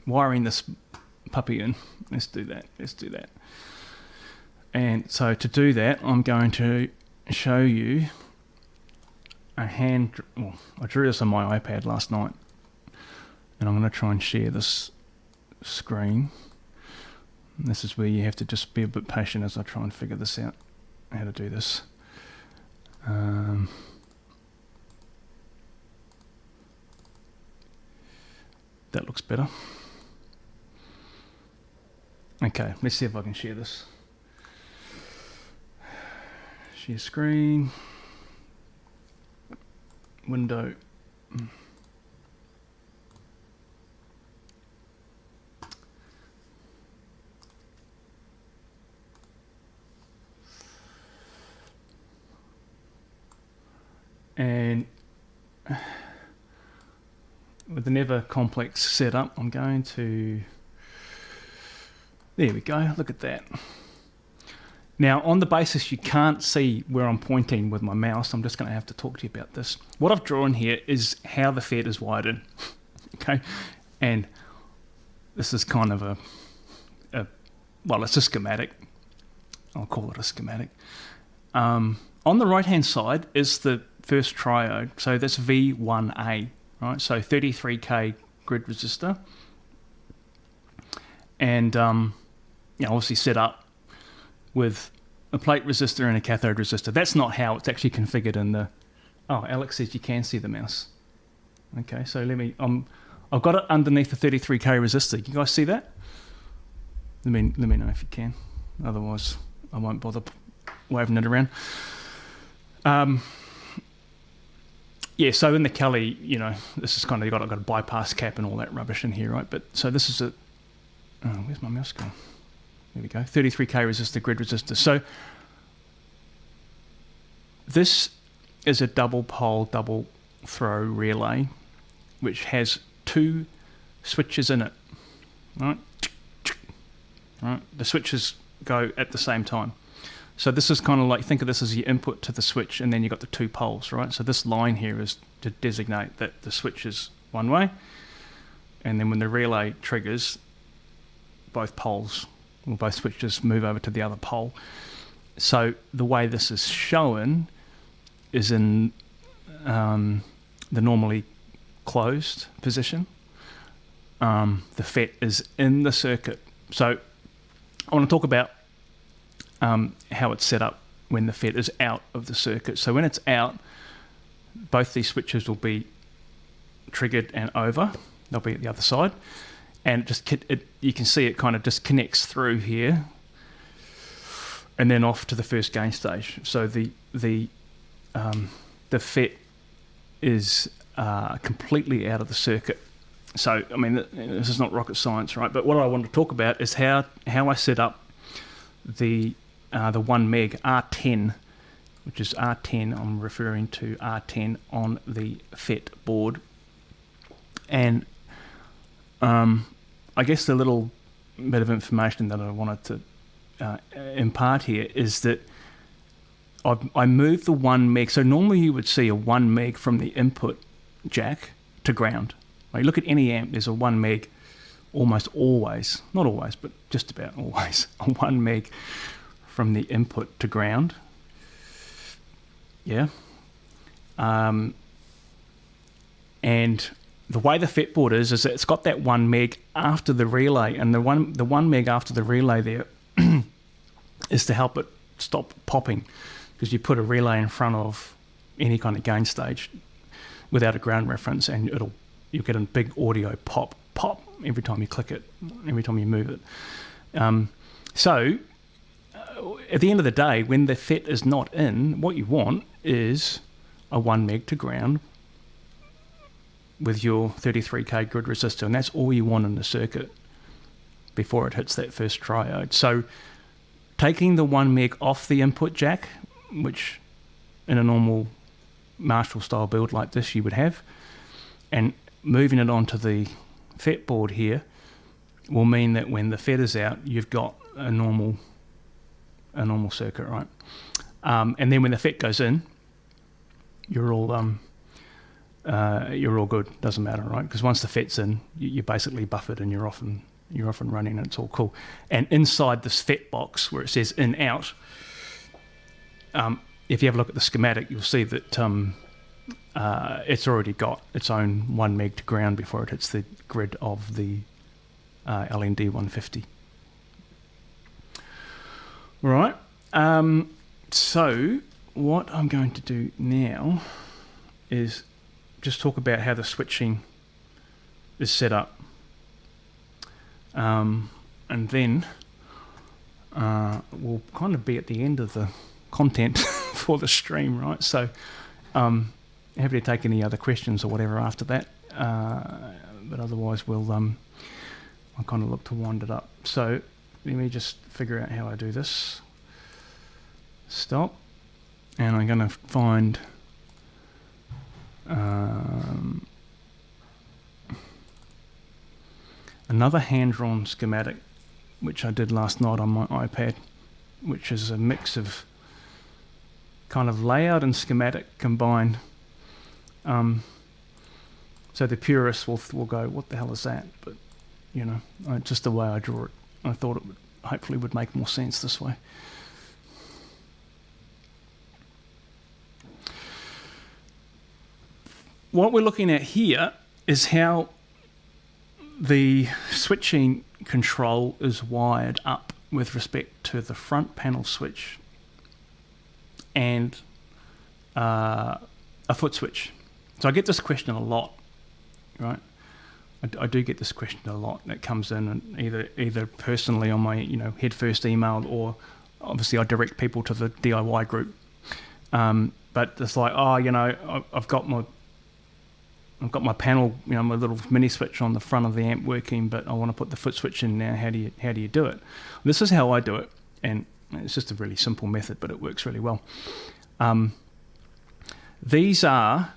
wiring this puppy in. Let's do that. And so to do that, I'm going to show you I drew this on my iPad last night, and I'm going to try and share this screen. And this is where you have to just be a bit patient as I try and figure this out, how to do this. That looks better. Okay, let's see if I can share this. Share screen. Window. And with an ever complex setup, I'm going to, there we go, look at that. Now, on the basis you can't see where I'm pointing with my mouse, I'm just going to have to talk to you about this. What I've drawn here is how the FET is wired in, okay? And this is kind of it's a schematic. I'll call it a schematic. On the right-hand side is the first triode, so that's V1A, right? So 33K grid resistor, and obviously set up with a plate resistor and a cathode resistor. That's not how it's actually configured in the. Oh, Alex says you can see the mouse. Okay, so I've got it underneath the 33K resistor. You guys see that? Let me know if you can. Otherwise, I won't bother waving it around. So in the Cali, this is kind of, I've got a bypass cap and all that rubbish in here, right? But so this is where's my mouse gone? There we go, 33K resistor, grid resistor. So this is a double pole, double throw relay, which has two switches in it, right? Right. The switches go at the same time. So this is kind of like, think of this as your input to the switch, and then you've got the two poles, right? So this line here is to designate that the switch is one way, and then when the relay triggers, both poles, or both switches move over to the other pole. So the way this is shown is in the normally closed position. The FET is in the circuit. So I want to talk about how it's set up when the FET is out of the circuit. So when it's out, both these switches will be triggered and over. They'll be at the other side, and you can see it kind of disconnects through here, and then off to the first gain stage. So the FET is completely out of the circuit. So I mean, this is not rocket science, right? But what I want to talk about is how I set up the 1 meg R10, which is R10. I'm referring to R10 on the FET board, and I guess the little bit of information that I wanted to impart here is that I moved the 1 meg. So normally you would see a 1 meg from the input jack to ground. When you look at any amp, there's a 1 meg almost always, not always, but just about always, a 1 meg from the input to ground. Yeah. And the way the FET board is that it's got that 1 meg after the relay, and the one meg after the relay there is to help it stop popping, because you put a relay in front of any kind of gain stage without a ground reference, and you'll get a big audio pop every time you click it, every time you move it. So at the end of the day, when the FET is not in, what you want is a 1 meg to ground with your 33k grid resistor, and that's all you want in the circuit before it hits that first triode. So taking the 1 meg off the input jack, which in a normal Marshall style build like this you would have, and moving it onto the FET board here will mean that when the FET is out, you've got a normal circuit, right? And then when the FET goes in, you're all good. Doesn't matter, right? Because once the FET's in, you're basically buffered and you're off and running, and it's all cool. And inside this FET box where it says in out, if you have a look at the schematic, you'll see that it's already got its own 1 meg to ground before it hits the grid of the LND 150. All right. So what I'm going to do now is just talk about how the switching is set up, and then we'll kind of be at the end of the content for the stream, right? So happy to take any other questions or whatever after that, but otherwise I'll kind of look to wind it up. So let me just figure out how I do this. Stop, and I'm going to find another hand-drawn schematic, which I did last night on my iPad, which is a mix of kind of layout and schematic combined. So the purists will go, what the hell is that? But, you know, just the way I draw it, I thought it hopefully would make more sense this way. What we're looking at here is how the switching control is wired up with respect to the front panel switch and a foot switch. So I get this question a lot, right? I do get this question a lot. That comes in, and either personally on my head first email, or obviously I direct people to the DIY group. But it's like, I've got my panel, my little mini switch on the front of the amp working, but I want to put the foot switch in now. How do you do it? This is how I do it, and it's just a really simple method, but it works really well. These are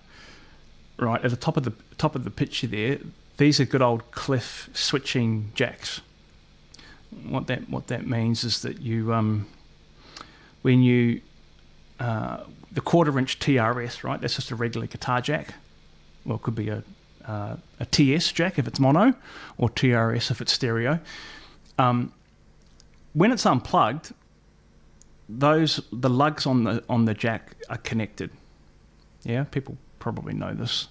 right at the top of the picture there. These are good old Cliff switching jacks. What that means is that you when you the 1/4-inch TRS, right? That's just a regular guitar jack. Well, it could be a TS jack if it's mono, or TRS if it's stereo. When it's unplugged, the lugs on the jack are connected. Yeah, people probably know this.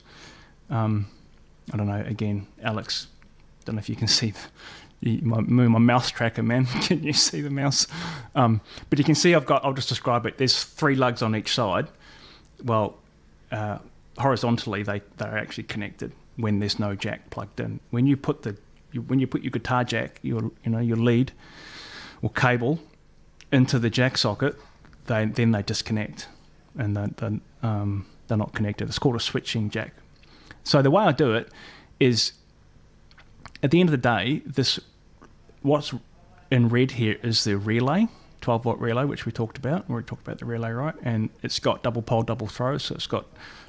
I don't know. Again, Alex, don't know if you can see my mouse tracker, man. Can you see the mouse? But you can see I'll just describe it. There's 3 lugs on each side. Well, horizontally they're actually connected when there's no jack plugged in. When you put your guitar jack, your lead or cable into the jack socket, then they disconnect, and they're not connected. It's called a switching jack. So the way I do it is, at the end of the day, what's in red here is the relay, 12-volt relay, which we talked about. We already talked about the relay, right? And it's got double pole, double throw, so it's got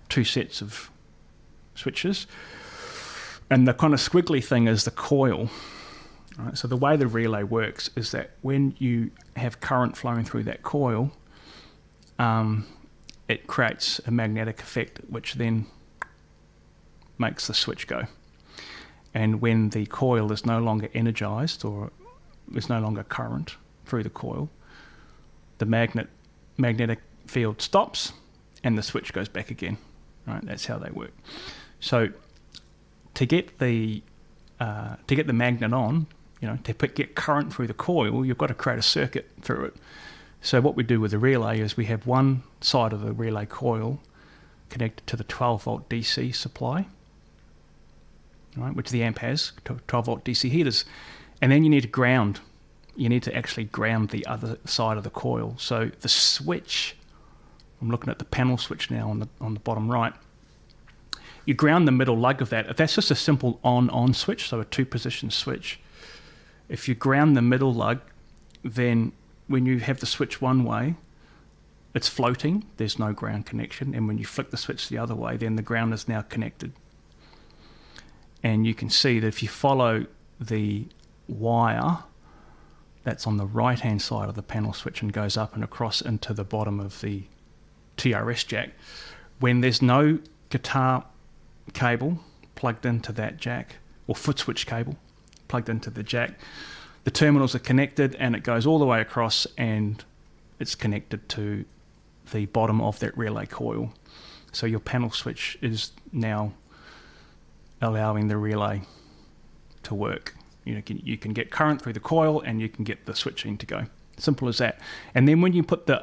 2 sets of switches. And the kind of squiggly thing is the coil. Right? So the way the relay works is that when you have current flowing through that coil, it creates a magnetic effect, which then makes the switch go. And when the coil is no longer energized, or there's no longer current through the coil, the magnetic field stops and the switch goes back again. Right? That's how they work. So to get the magnet on, to get current through the coil, you've got to create a circuit through it. So what we do with the relay is we have one side of the relay coil connected to the 12-volt DC supply, right, which the amp has, 12-volt DC heaters. And then you need to ground. You need to actually ground the other side of the coil. So the switch, I'm looking at the panel switch now on the bottom right, you ground the middle lug of that. If that's just a simple on-on switch, so a 2-position switch, if you ground the middle lug, then when you have the switch one way, it's floating, there's no ground connection, and when you flick the switch the other way, then the ground is now connected. And you can see that if you follow the wire that's on the right-hand side of the panel switch and goes up and across into the bottom of the TRS jack, when there's no guitar cable plugged into that jack, or foot switch cable plugged into the jack, the terminals are connected and it goes all the way across and it's connected to the bottom of that relay coil. So your panel switch is now allowing the relay to work. You can get current through the coil and you can get the switching to go. Simple as that. And then when you put the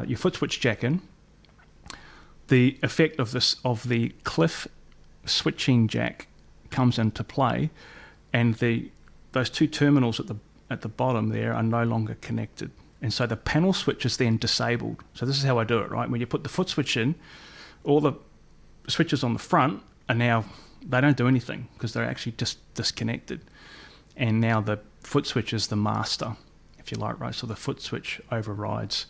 your foot switch jack in, the effect of the cliff switching jack comes into play, and those 2 terminals at the bottom there are no longer connected, and so the panel switch is then disabled. So this is how I do it, right? When you put the foot switch in, all the switches on the front are now, they don't do anything because they're actually just disconnected, and now the foot switch is the master, if you like, right? So the foot switch overrides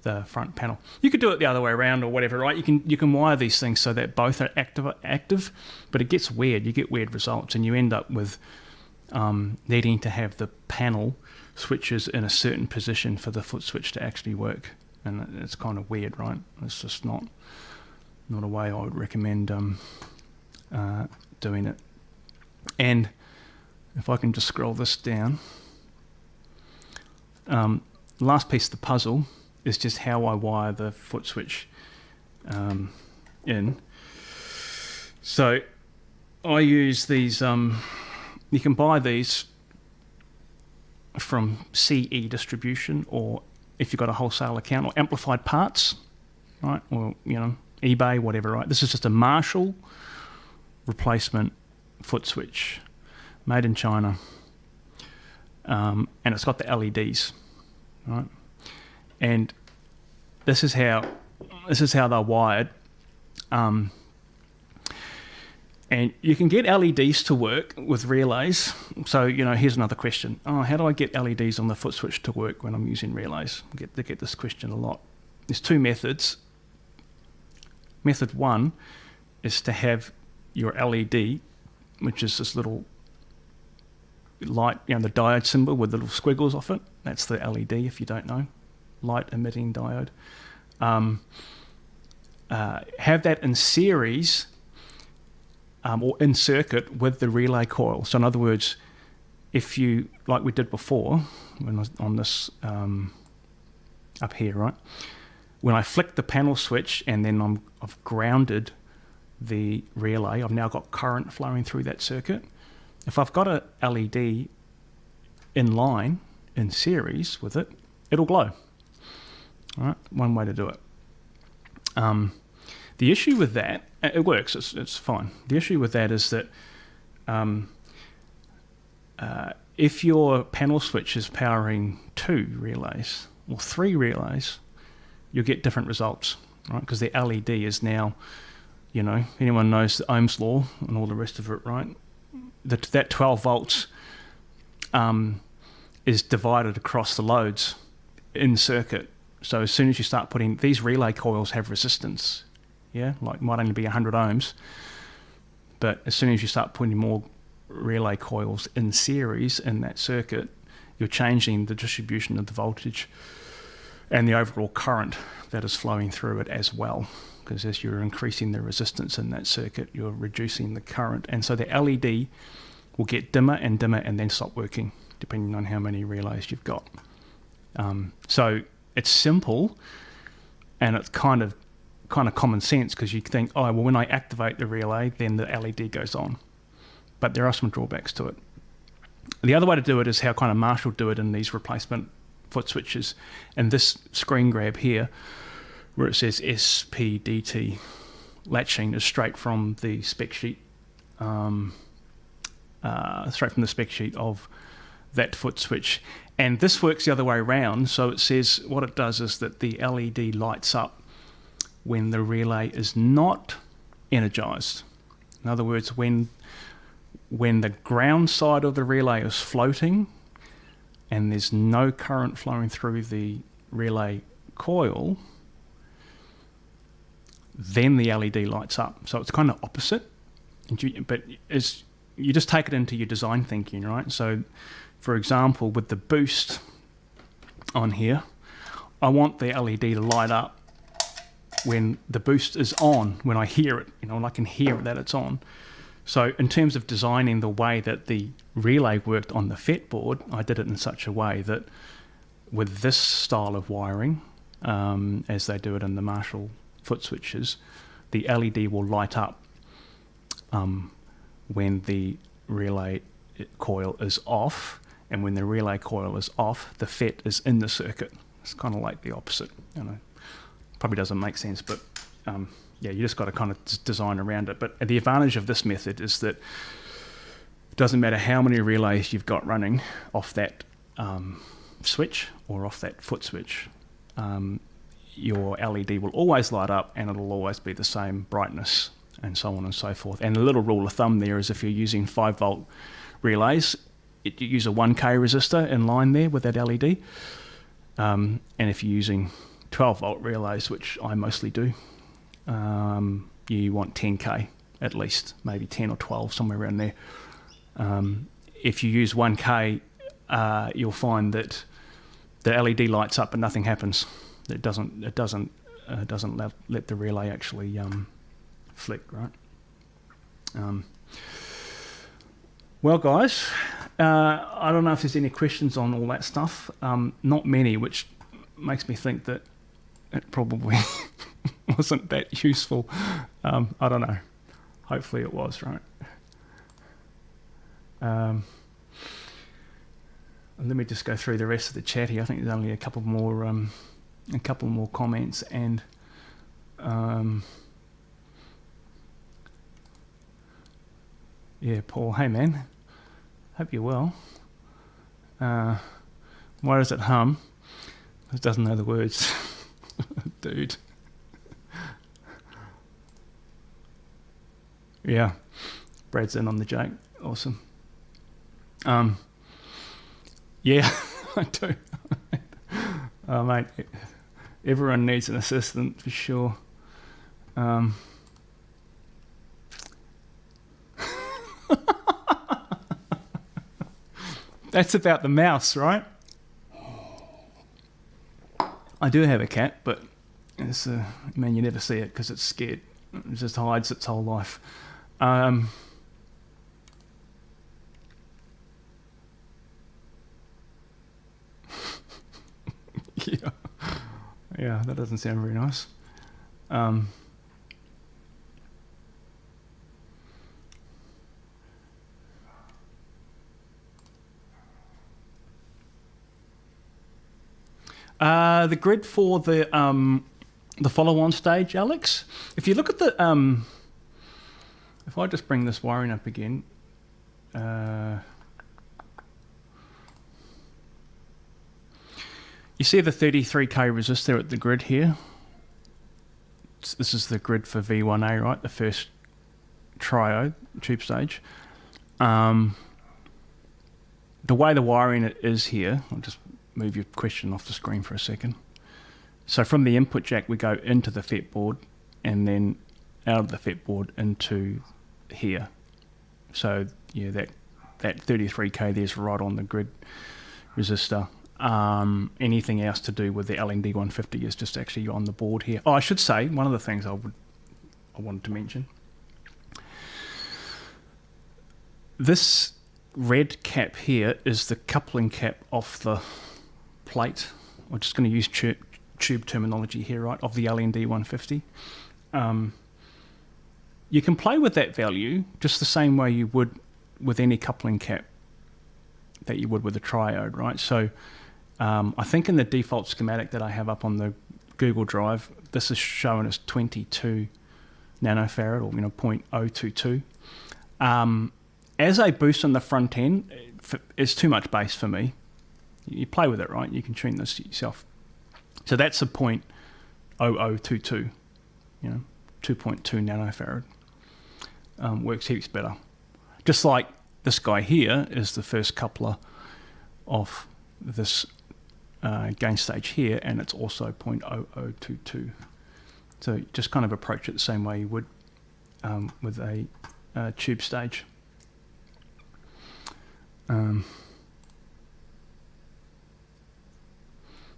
the front panel. You could do it the other way around or whatever, right? You can wire these things so that both are active, but it gets weird. You get weird results, and you end up with needing to have the panel switches in a certain position for the foot switch to actually work, and it's kind of weird, right? It's just not a way I would recommend doing it. And if I can just scroll this down, last piece of the puzzle is just how I wire the foot switch in. So I use these, you can buy these from CE distribution, or if you've got a wholesale account, or Amplified Parts, right? Or, eBay, whatever, right? This is just a Marshall replacement foot switch made in China. And it's got the LEDs, right? And this is how they're wired. And you can get LEDs to work with relays. So, here's another question. How do I get LEDs on the foot switch to work when I'm using relays? I get this question a lot. There's 2 methods. Method 1 is to have your LED, which is this little light, the diode symbol with little squiggles off it. That's the LED, if you don't know. Light emitting diode. Have that in series or in circuit with the relay coil. So in other words, if you, like we did before, when I was on this up here, right? When I flick the panel switch and then I've grounded the relay, I've now got current flowing through that circuit. if I've got a LED in line, in series with it, it'll glow. All right, one way to do it. The issue with that, it works, it's fine. The issue with that is that if your panel switch is powering 2 relays or 3 relays, you'll get different results, right? Because the LED is now, you know, anyone knows the Ohm's law and all the rest of it, right? That 12 volts is divided across the loads in circuit. So as soon as you start putting, these relay coils have resistance, yeah, like might only be 100 ohms, but as soon as you start putting more relay coils in series in that circuit, you're changing the distribution of the voltage and the overall current that is flowing through it as well, because as you're increasing the resistance in that circuit, you're reducing the current, and so the LED will get dimmer and dimmer and then stop working depending on how many relays you've got. So it's simple and it's kind of common sense, because you think, oh, well, when I activate the relay, then the LED goes on. But there are some drawbacks to it. The other way to do it is how kind of Marshall do it in these replacement foot switches. And this screen grab here, where it says SPDT latching, is straight from the spec sheet, of that foot switch. And this works the other way around. So it says what it does is that the LED lights up when the relay is not energized. In other words, when the ground side of the relay is floating and there's no current flowing through the relay coil, then the LED lights up. So it's kind of opposite, but you just take it into your design thinking, right? So, for example, with the boost on here, I want the LED to light up when the boost is on, when I hear it, you know, and I can hear that it's on. So in terms of designing the way that the relay worked on the FET board, I did it in such a way that with this style of wiring, as they do it in the Marshall foot switches, the LED will light up when the relay coil is off, and when the relay coil is off, the FET is in the circuit. It's kind of like the opposite. You know, probably doesn't make sense, but yeah, you just got to kind of design around it. But the advantage of this method is that it doesn't matter how many relays you've got running off that switch or off that foot switch, your LED will always light up and it'll always be the same brightness, and so on and so forth. And the little rule of thumb there is if you're using 5 volt relays, you use a 1K resistor in line there with that LED. And if you're using 12 volt relays, which I mostly do, you want 10K at least, maybe 10 or 12, somewhere around there. If you use 1K, you'll find that the LED lights up and nothing happens. It doesn't let the relay actually flick, right? Well, guys, I don't know if there's any questions on all that stuff. Not many, which makes me think that it probably wasn't that useful. I don't know. Hopefully it was, right? Let me just go through the rest of the chat here. I think there's only a couple more comments, and yeah, Paul. Hey, man. Hope you're well. Why does it hum? It doesn't know the words, dude. Yeah, Brad's in on the joke. Awesome. Yeah, I do. Oh, mate, everyone needs an assistant for sure. That's about the mouse, right? I do have a cat, but it's you never see it because it's scared. It just hides its whole life. Yeah, that doesn't sound very nice. The grid for the follow-on stage, Alex. If you look at the if I just bring this wiring up again, you see the 33k resistor at the grid here. This is the grid for V1A, right? The first triode tube stage. The way the wiring is here, I'll just move your question off the screen for a second. So from the input jack, we go into the FET board and then out of the FET board into here. So yeah, that 33k there's right on the grid resistor. Anything else to do with the LND 150 is just actually on the board here. Oh, I should say, one of the things I wanted to mention. This red cap here is the coupling cap off the plate. We're just going to use tube terminology here, right, of the LND 150. You can play with that value just the same way you would with any coupling cap that you would with a triode, right? So I think in the default schematic that I have up on the Google Drive, this is showing as 22 nanofarad, or 0.022. As a boost on the front end, it's too much bass for me. You play with it, right? You can tune this yourself. So that's a 0.0022, 2.2 nanofarad. Works heaps better. Just like this guy here is the first coupler of this gain stage here, and it's also 0.0022. So just kind of approach it the same way you would with a tube stage.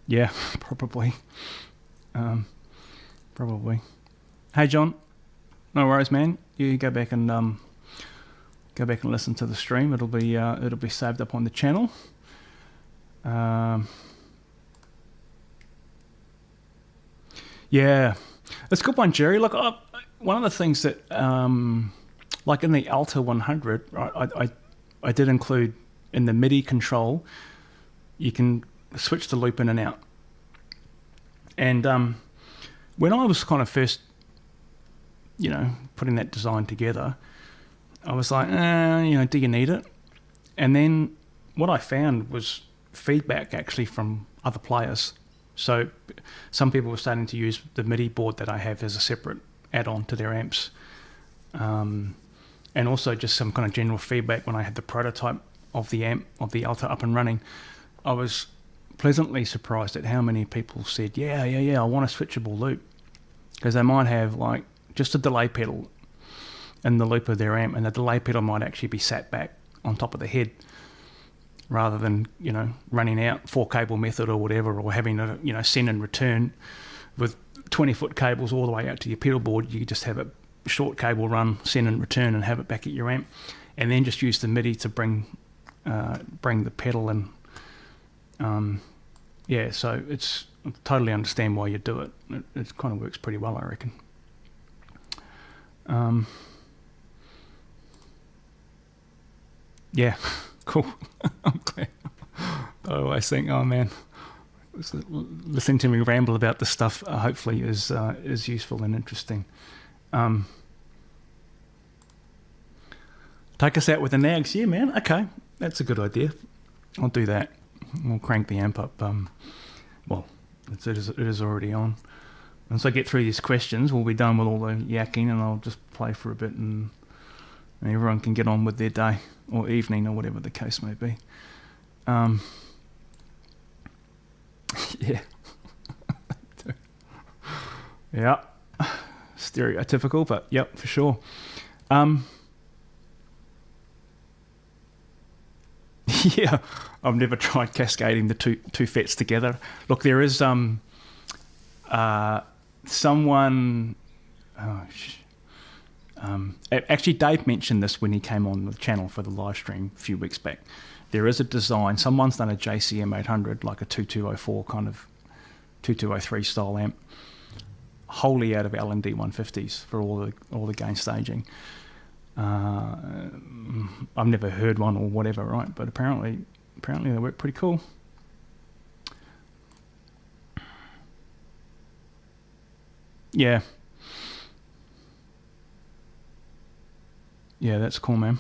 Yeah, probably. Probably. Hey, John. No worries, man. You go back and listen to the stream. It'll be saved up on the channel. Yeah, it's a good one, Jerry. Look, one of the things that, like in the Alta 100, I did include in the MIDI control, you can switch the loop in and out. And when I was kind of first, putting that design together, I was like, do you need it? And then what I found was feedback actually from other players. So some people were starting to use the MIDI board that I have as a separate add-on to their amps. And also just some kind of general feedback when I had the prototype of the amp, of the Alta up and running. I was pleasantly surprised at how many people said, yeah, I want a switchable loop. Because they might have like just a delay pedal in the loop of their amp, and the delay pedal might actually be sat back on top of the head rather than, running out 4-cable method or whatever, or having a, send and return with 20-foot cables all the way out to your pedal board. You just have a short cable run, send and return, and have it back at your amp, and then just use the MIDI to bring the pedal in. So I totally understand why you do it. It kind of works pretty well, I reckon. Yeah, cool. I'm glad. I always think, oh man, listening to me ramble about this stuff hopefully is useful and interesting. Take us out with the nags. Yeah, man. Okay, that's a good idea. I'll do that. We'll crank the amp up. It is already on. Once I get through these questions, we'll be done with all the yakking, and I'll just play for a bit, and everyone can get on with their day or evening or whatever the case may be. Yeah. Yeah. Stereotypical, but yep, for sure. Yeah, I've never tried cascading the two FETs together. Look, there is someone. Actually, Dave mentioned this when he came on the channel for the live stream a few weeks back. There is a design. Someone's done a JCM 800, like a 2204 kind of 2203 style amp, wholly out of LND 150s for all the gain staging. I've never heard one or whatever, right? But apparently they work pretty cool. Yeah. Yeah, that's cool, man.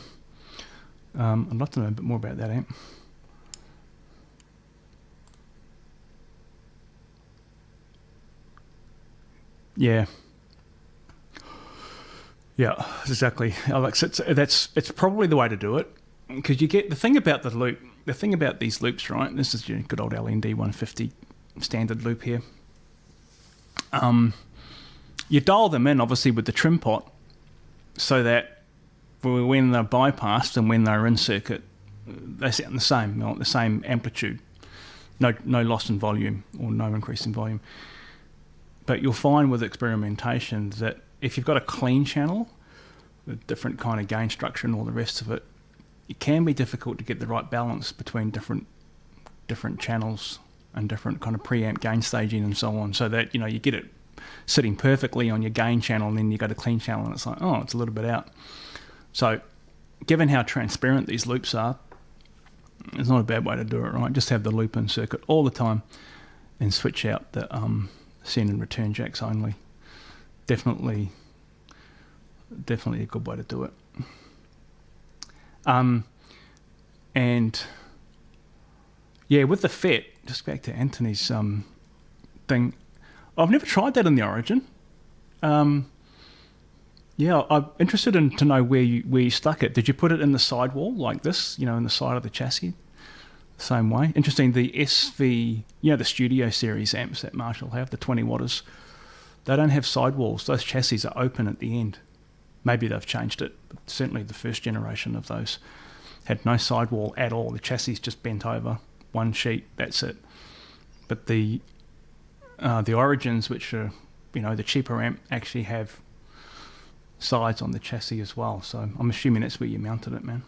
I'd love to know a bit more about that amp. Yeah. Yeah, exactly, Alex. It's probably the way to do it, because you get the thing about the loop. The thing about these loops, right? This is your good old LND 150 standard loop here. You dial them in, obviously, with the trim pot, so that when they're bypassed and when they're in circuit, they sound the same, the same amplitude. No loss in volume or no increase in volume. But you'll find with experimentation that if you've got a clean channel, a different kind of gain structure and all the rest of it, it can be difficult to get the right balance between different channels and different kind of preamp gain staging and so on, so that you get it sitting perfectly on your gain channel, and then you go to clean channel and it's like, oh, it's a little bit out. So given how transparent these loops are, it's not a bad way to do it, right? Just have the loop in circuit all the time and switch out the send and return jacks only. Definitely a good way to do it. And yeah, with the FET, just back to Anthony's thing, I've never tried that in the Origin. Yeah, I'm interested to know where you stuck it. Did you put it in the sidewall like this, in the side of the chassis? Same way. Interesting, the SV, the Studio Series amps that Marshall have, the 20 watters, they don't have sidewalls. Those chassis are open at the end. Maybe they've changed it, but certainly the first generation of those had no sidewall at all. The chassis just bent over, one sheet, that's it. But the Origins, which are, the cheaper amp, actually have sides on the chassis as well. So I'm assuming that's where you mounted it, man.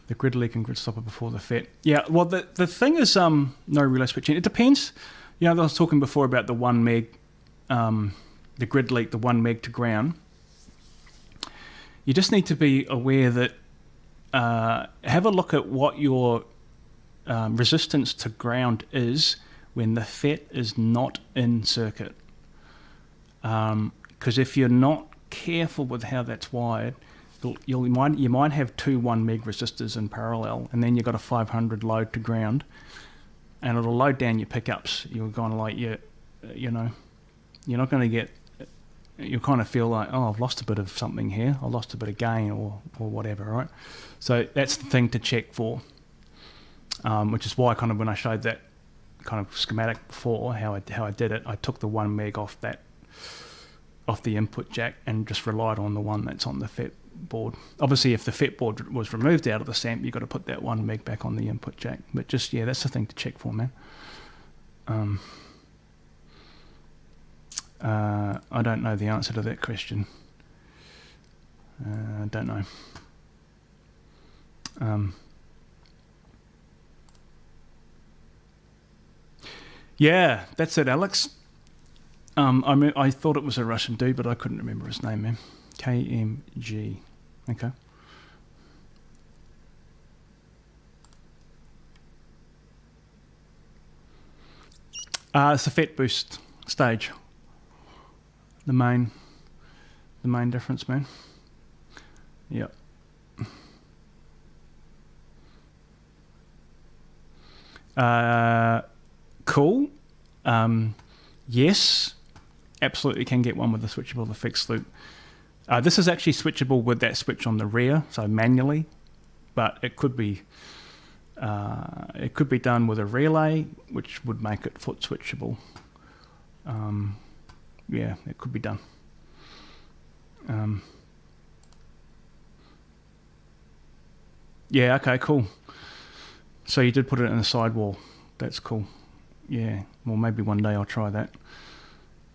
The grid leak and grid stopper before the FET. Yeah, well, the thing is, no relay switching. It depends. I was talking before about the 1 meg, the grid leak, the 1 meg to ground. You just need to be aware that, have a look at what your resistance to ground is when the FET is not in circuit. Because if you're not careful with how that's wired, you might have two 1 meg resistors in parallel, and then you've got a 500 load to ground, and it'll load down your pickups. You're going to you're not going to get. You kind of feel like, oh, I've lost a bit of something here. I lost a bit of gain or whatever, right? So that's the thing to check for, which is why kind of when I showed that kind of schematic before, how I did it, I took the 1 meg off the input jack and just relied on the one that's on the FET board. Obviously, if the FET board was removed out of the amp, you've got to put that 1 meg back on the input jack. But just, that's the thing to check for, man. I don't know the answer to that question. I don't know. Yeah, that's it, Alex. I thought it was a Russian dude, but I couldn't remember his name, man. KMG. Okay. It's the FET boost stage. The main difference, man. Yep. Cool. Yes, absolutely can get one with the switchable, the fixed loop. This is actually switchable with that switch on the rear, so manually, but it could be done with a relay, which would make it foot switchable. Yeah, it could be done. Yeah, okay, cool. So you did put it in the sidewall. That's cool. Yeah, well, maybe one day I'll try that.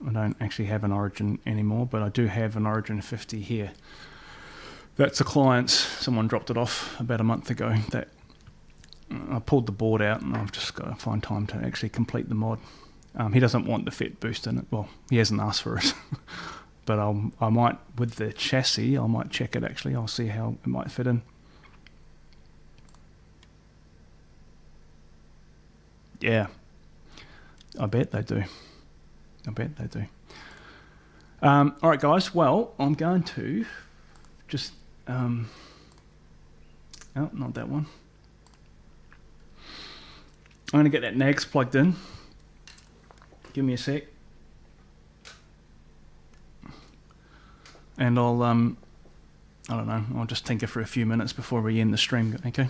I don't actually have an Origin anymore, but I do have an Origin 50 here. That's a client's. Someone dropped it off about a month ago. That I pulled the board out, and I've just got to find time to actually complete the mod. He doesn't want the FET boost in it. Well, he hasn't asked for it. But I might, with the chassis, I might check it actually. I'll see how it might fit in. Yeah, I bet they do. All right, guys. Well, I'm going to just... oh, not that one. I'm going to get that nags plugged in. Give me a sec. And I'll, I don't know, I'll just tinker for a few minutes before we end the stream, okay?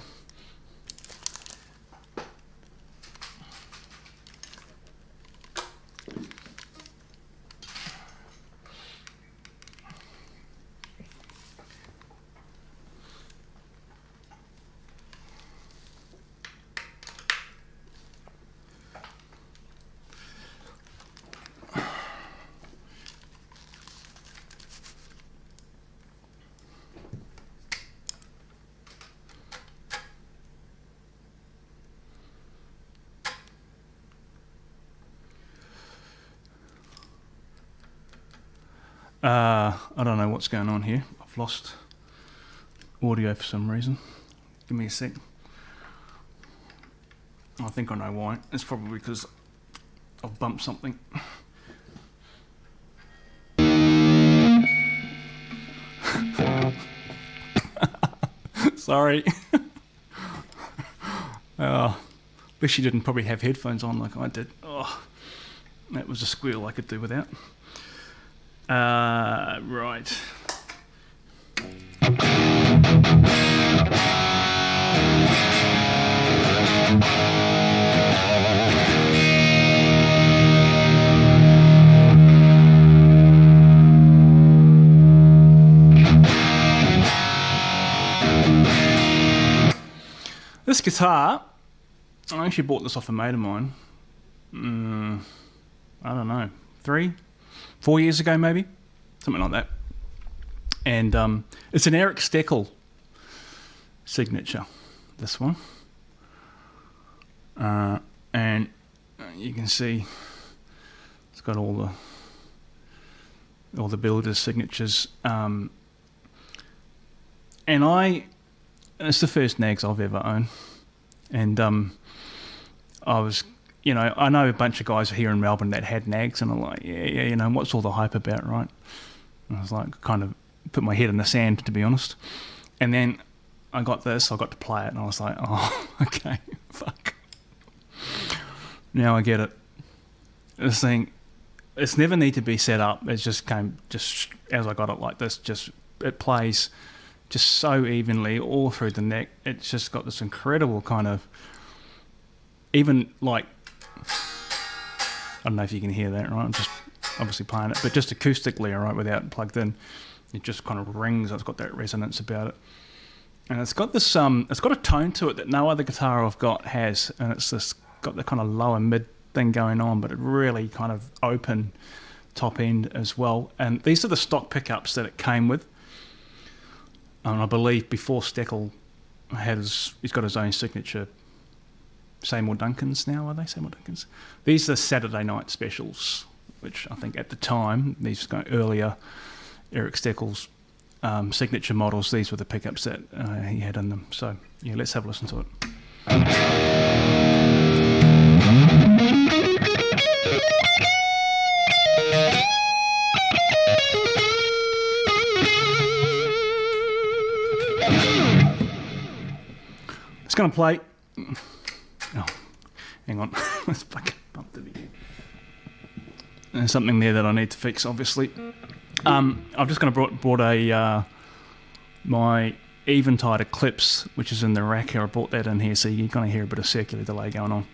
I don't know what's going on here. I've lost audio for some reason. Give me a sec. I think I know why. It's probably because I've bumped something. Sorry. Wish you didn't probably have headphones on like I did. Oh, that was a squeal I could do without. Right. This guitar, I actually bought this off a mate of mine. I don't know, 4 years ago maybe, something like that. And it's an Eric Steckel signature, this one. And you can see it's got all the builders' signatures. And it's the first nags I've ever owned. And I was, I know a bunch of guys here in Melbourne that had nags, and I'm like, yeah, what's all the hype about, right? And I was like, kind of put my head in the sand, to be honest. And then I got this, I got to play it, and I was like, oh, okay, fuck. Now I get it. This thing, it's never need to be set up. It just came, just as I got it like this, it plays just so evenly all through the neck. It's just got this incredible kind of, even like, I don't know if you can hear that, right? I'm just obviously playing it, but just acoustically, all right, without it plugged in, it just kind of rings. It's got that resonance about it, and it's got this it's got a tone to it that no other guitar I've got has, and it's this got the kind of lower mid thing going on, but it really kind of open top end as well. And these are the stock pickups that it came with. And I believe before Steckel he's got his own signature Seymour Duncans now, are they? Seymour Duncans. These are Saturday night specials, which I think at the time, these earlier Eric Steckel's signature models, these were the pickups that he had in them. So, yeah, let's have a listen to it. It's going to play... Oh, hang on. Let's fucking bump it again. There's something there that I need to fix, obviously. I've just going to brought a my Eventide Eclipse, which is in the rack here. I brought that in here, so you can kind of hear a bit of circular delay going on.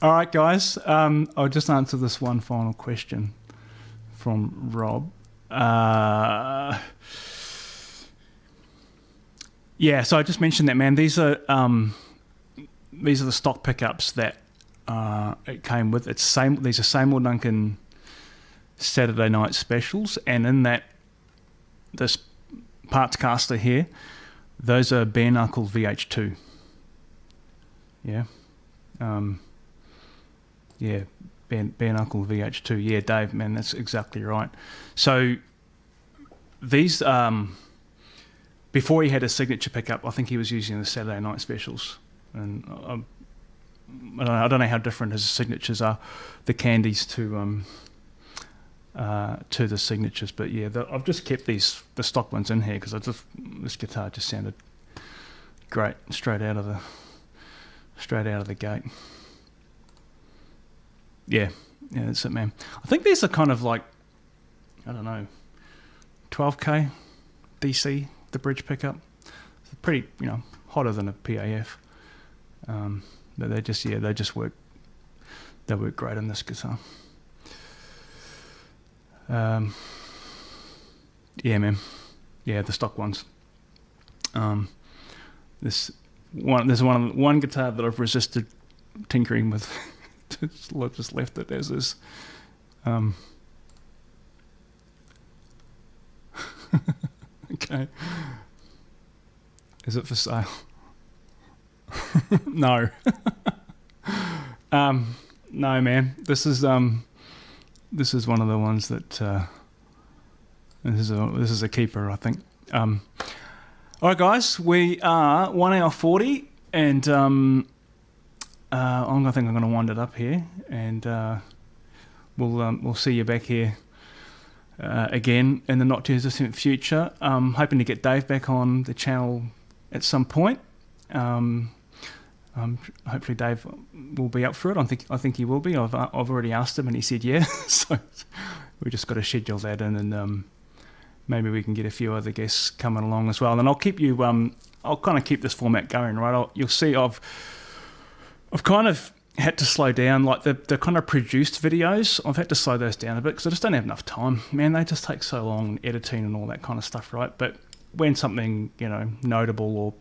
All right, guys. I'll just answer this one final question from Rob. Yeah, so I just mentioned that, man. These are the stock pickups that it came with. These are Seymour Duncan Saturday night specials, and in that, this parts caster here, those are bare knuckle VH2. Yeah. Yeah, bare knuckle VH2. Yeah, Dave, man, that's exactly right. So these, before he had a signature pickup, I think he was using the Saturday night specials, and I don't know how different his signatures are, the candies to the signatures, but yeah, I've just kept the stock ones in here because this guitar just sounded great straight out of the gate. Yeah, that's it, man. I think these are kind of like, I don't know, 12k DC, the bridge pickup. It's pretty, hotter than a PAF. But they just work. They work great on this guitar. Yeah, man. Yeah, the stock ones. There's one guitar that I've resisted tinkering with. Just left it as is. Okay. Is it for sale? No. No, man. This is one of the ones that this is a keeper, I think. All right, guys, we are 1 hour 40, and I think I'm going to wind it up here, and we'll see you back here again in the not too distant future. Hoping to get Dave back on the channel at some point. Hopefully Dave will be up for it. I think he will be. I've already asked him and he said yeah. So we just got to schedule that in, and maybe we can get a few other guests coming along as well. And I'll keep you. I'll kind of keep this format going, right? You'll see. I've kind of had to slow down, like the kind of produced videos. I've had to slow those down a bit because I just don't have enough time. Man, they just take so long, editing and all that kind of stuff, right? But when something notable or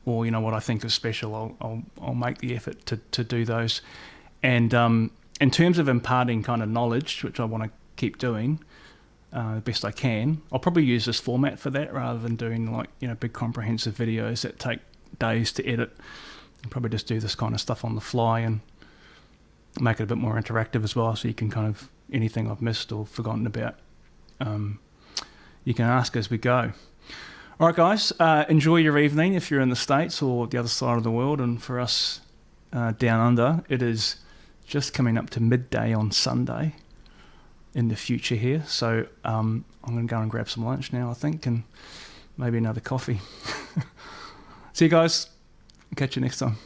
what I think is special, I'll make the effort to do those. And in terms of imparting kind of knowledge, which I want to keep doing the best I can, I'll probably use this format for that rather than doing big comprehensive videos that take days to edit. I'll probably just do this kind of stuff on the fly and make it a bit more interactive as well, so you can kind of, anything I've missed or forgotten about, you can ask as we go. All right, guys, enjoy your evening if you're in the States or the other side of the world. And for us down under, it is just coming up to midday on Sunday in the future here. So I'm going to go and grab some lunch now, I think, and maybe another coffee. See you guys. Catch you next time.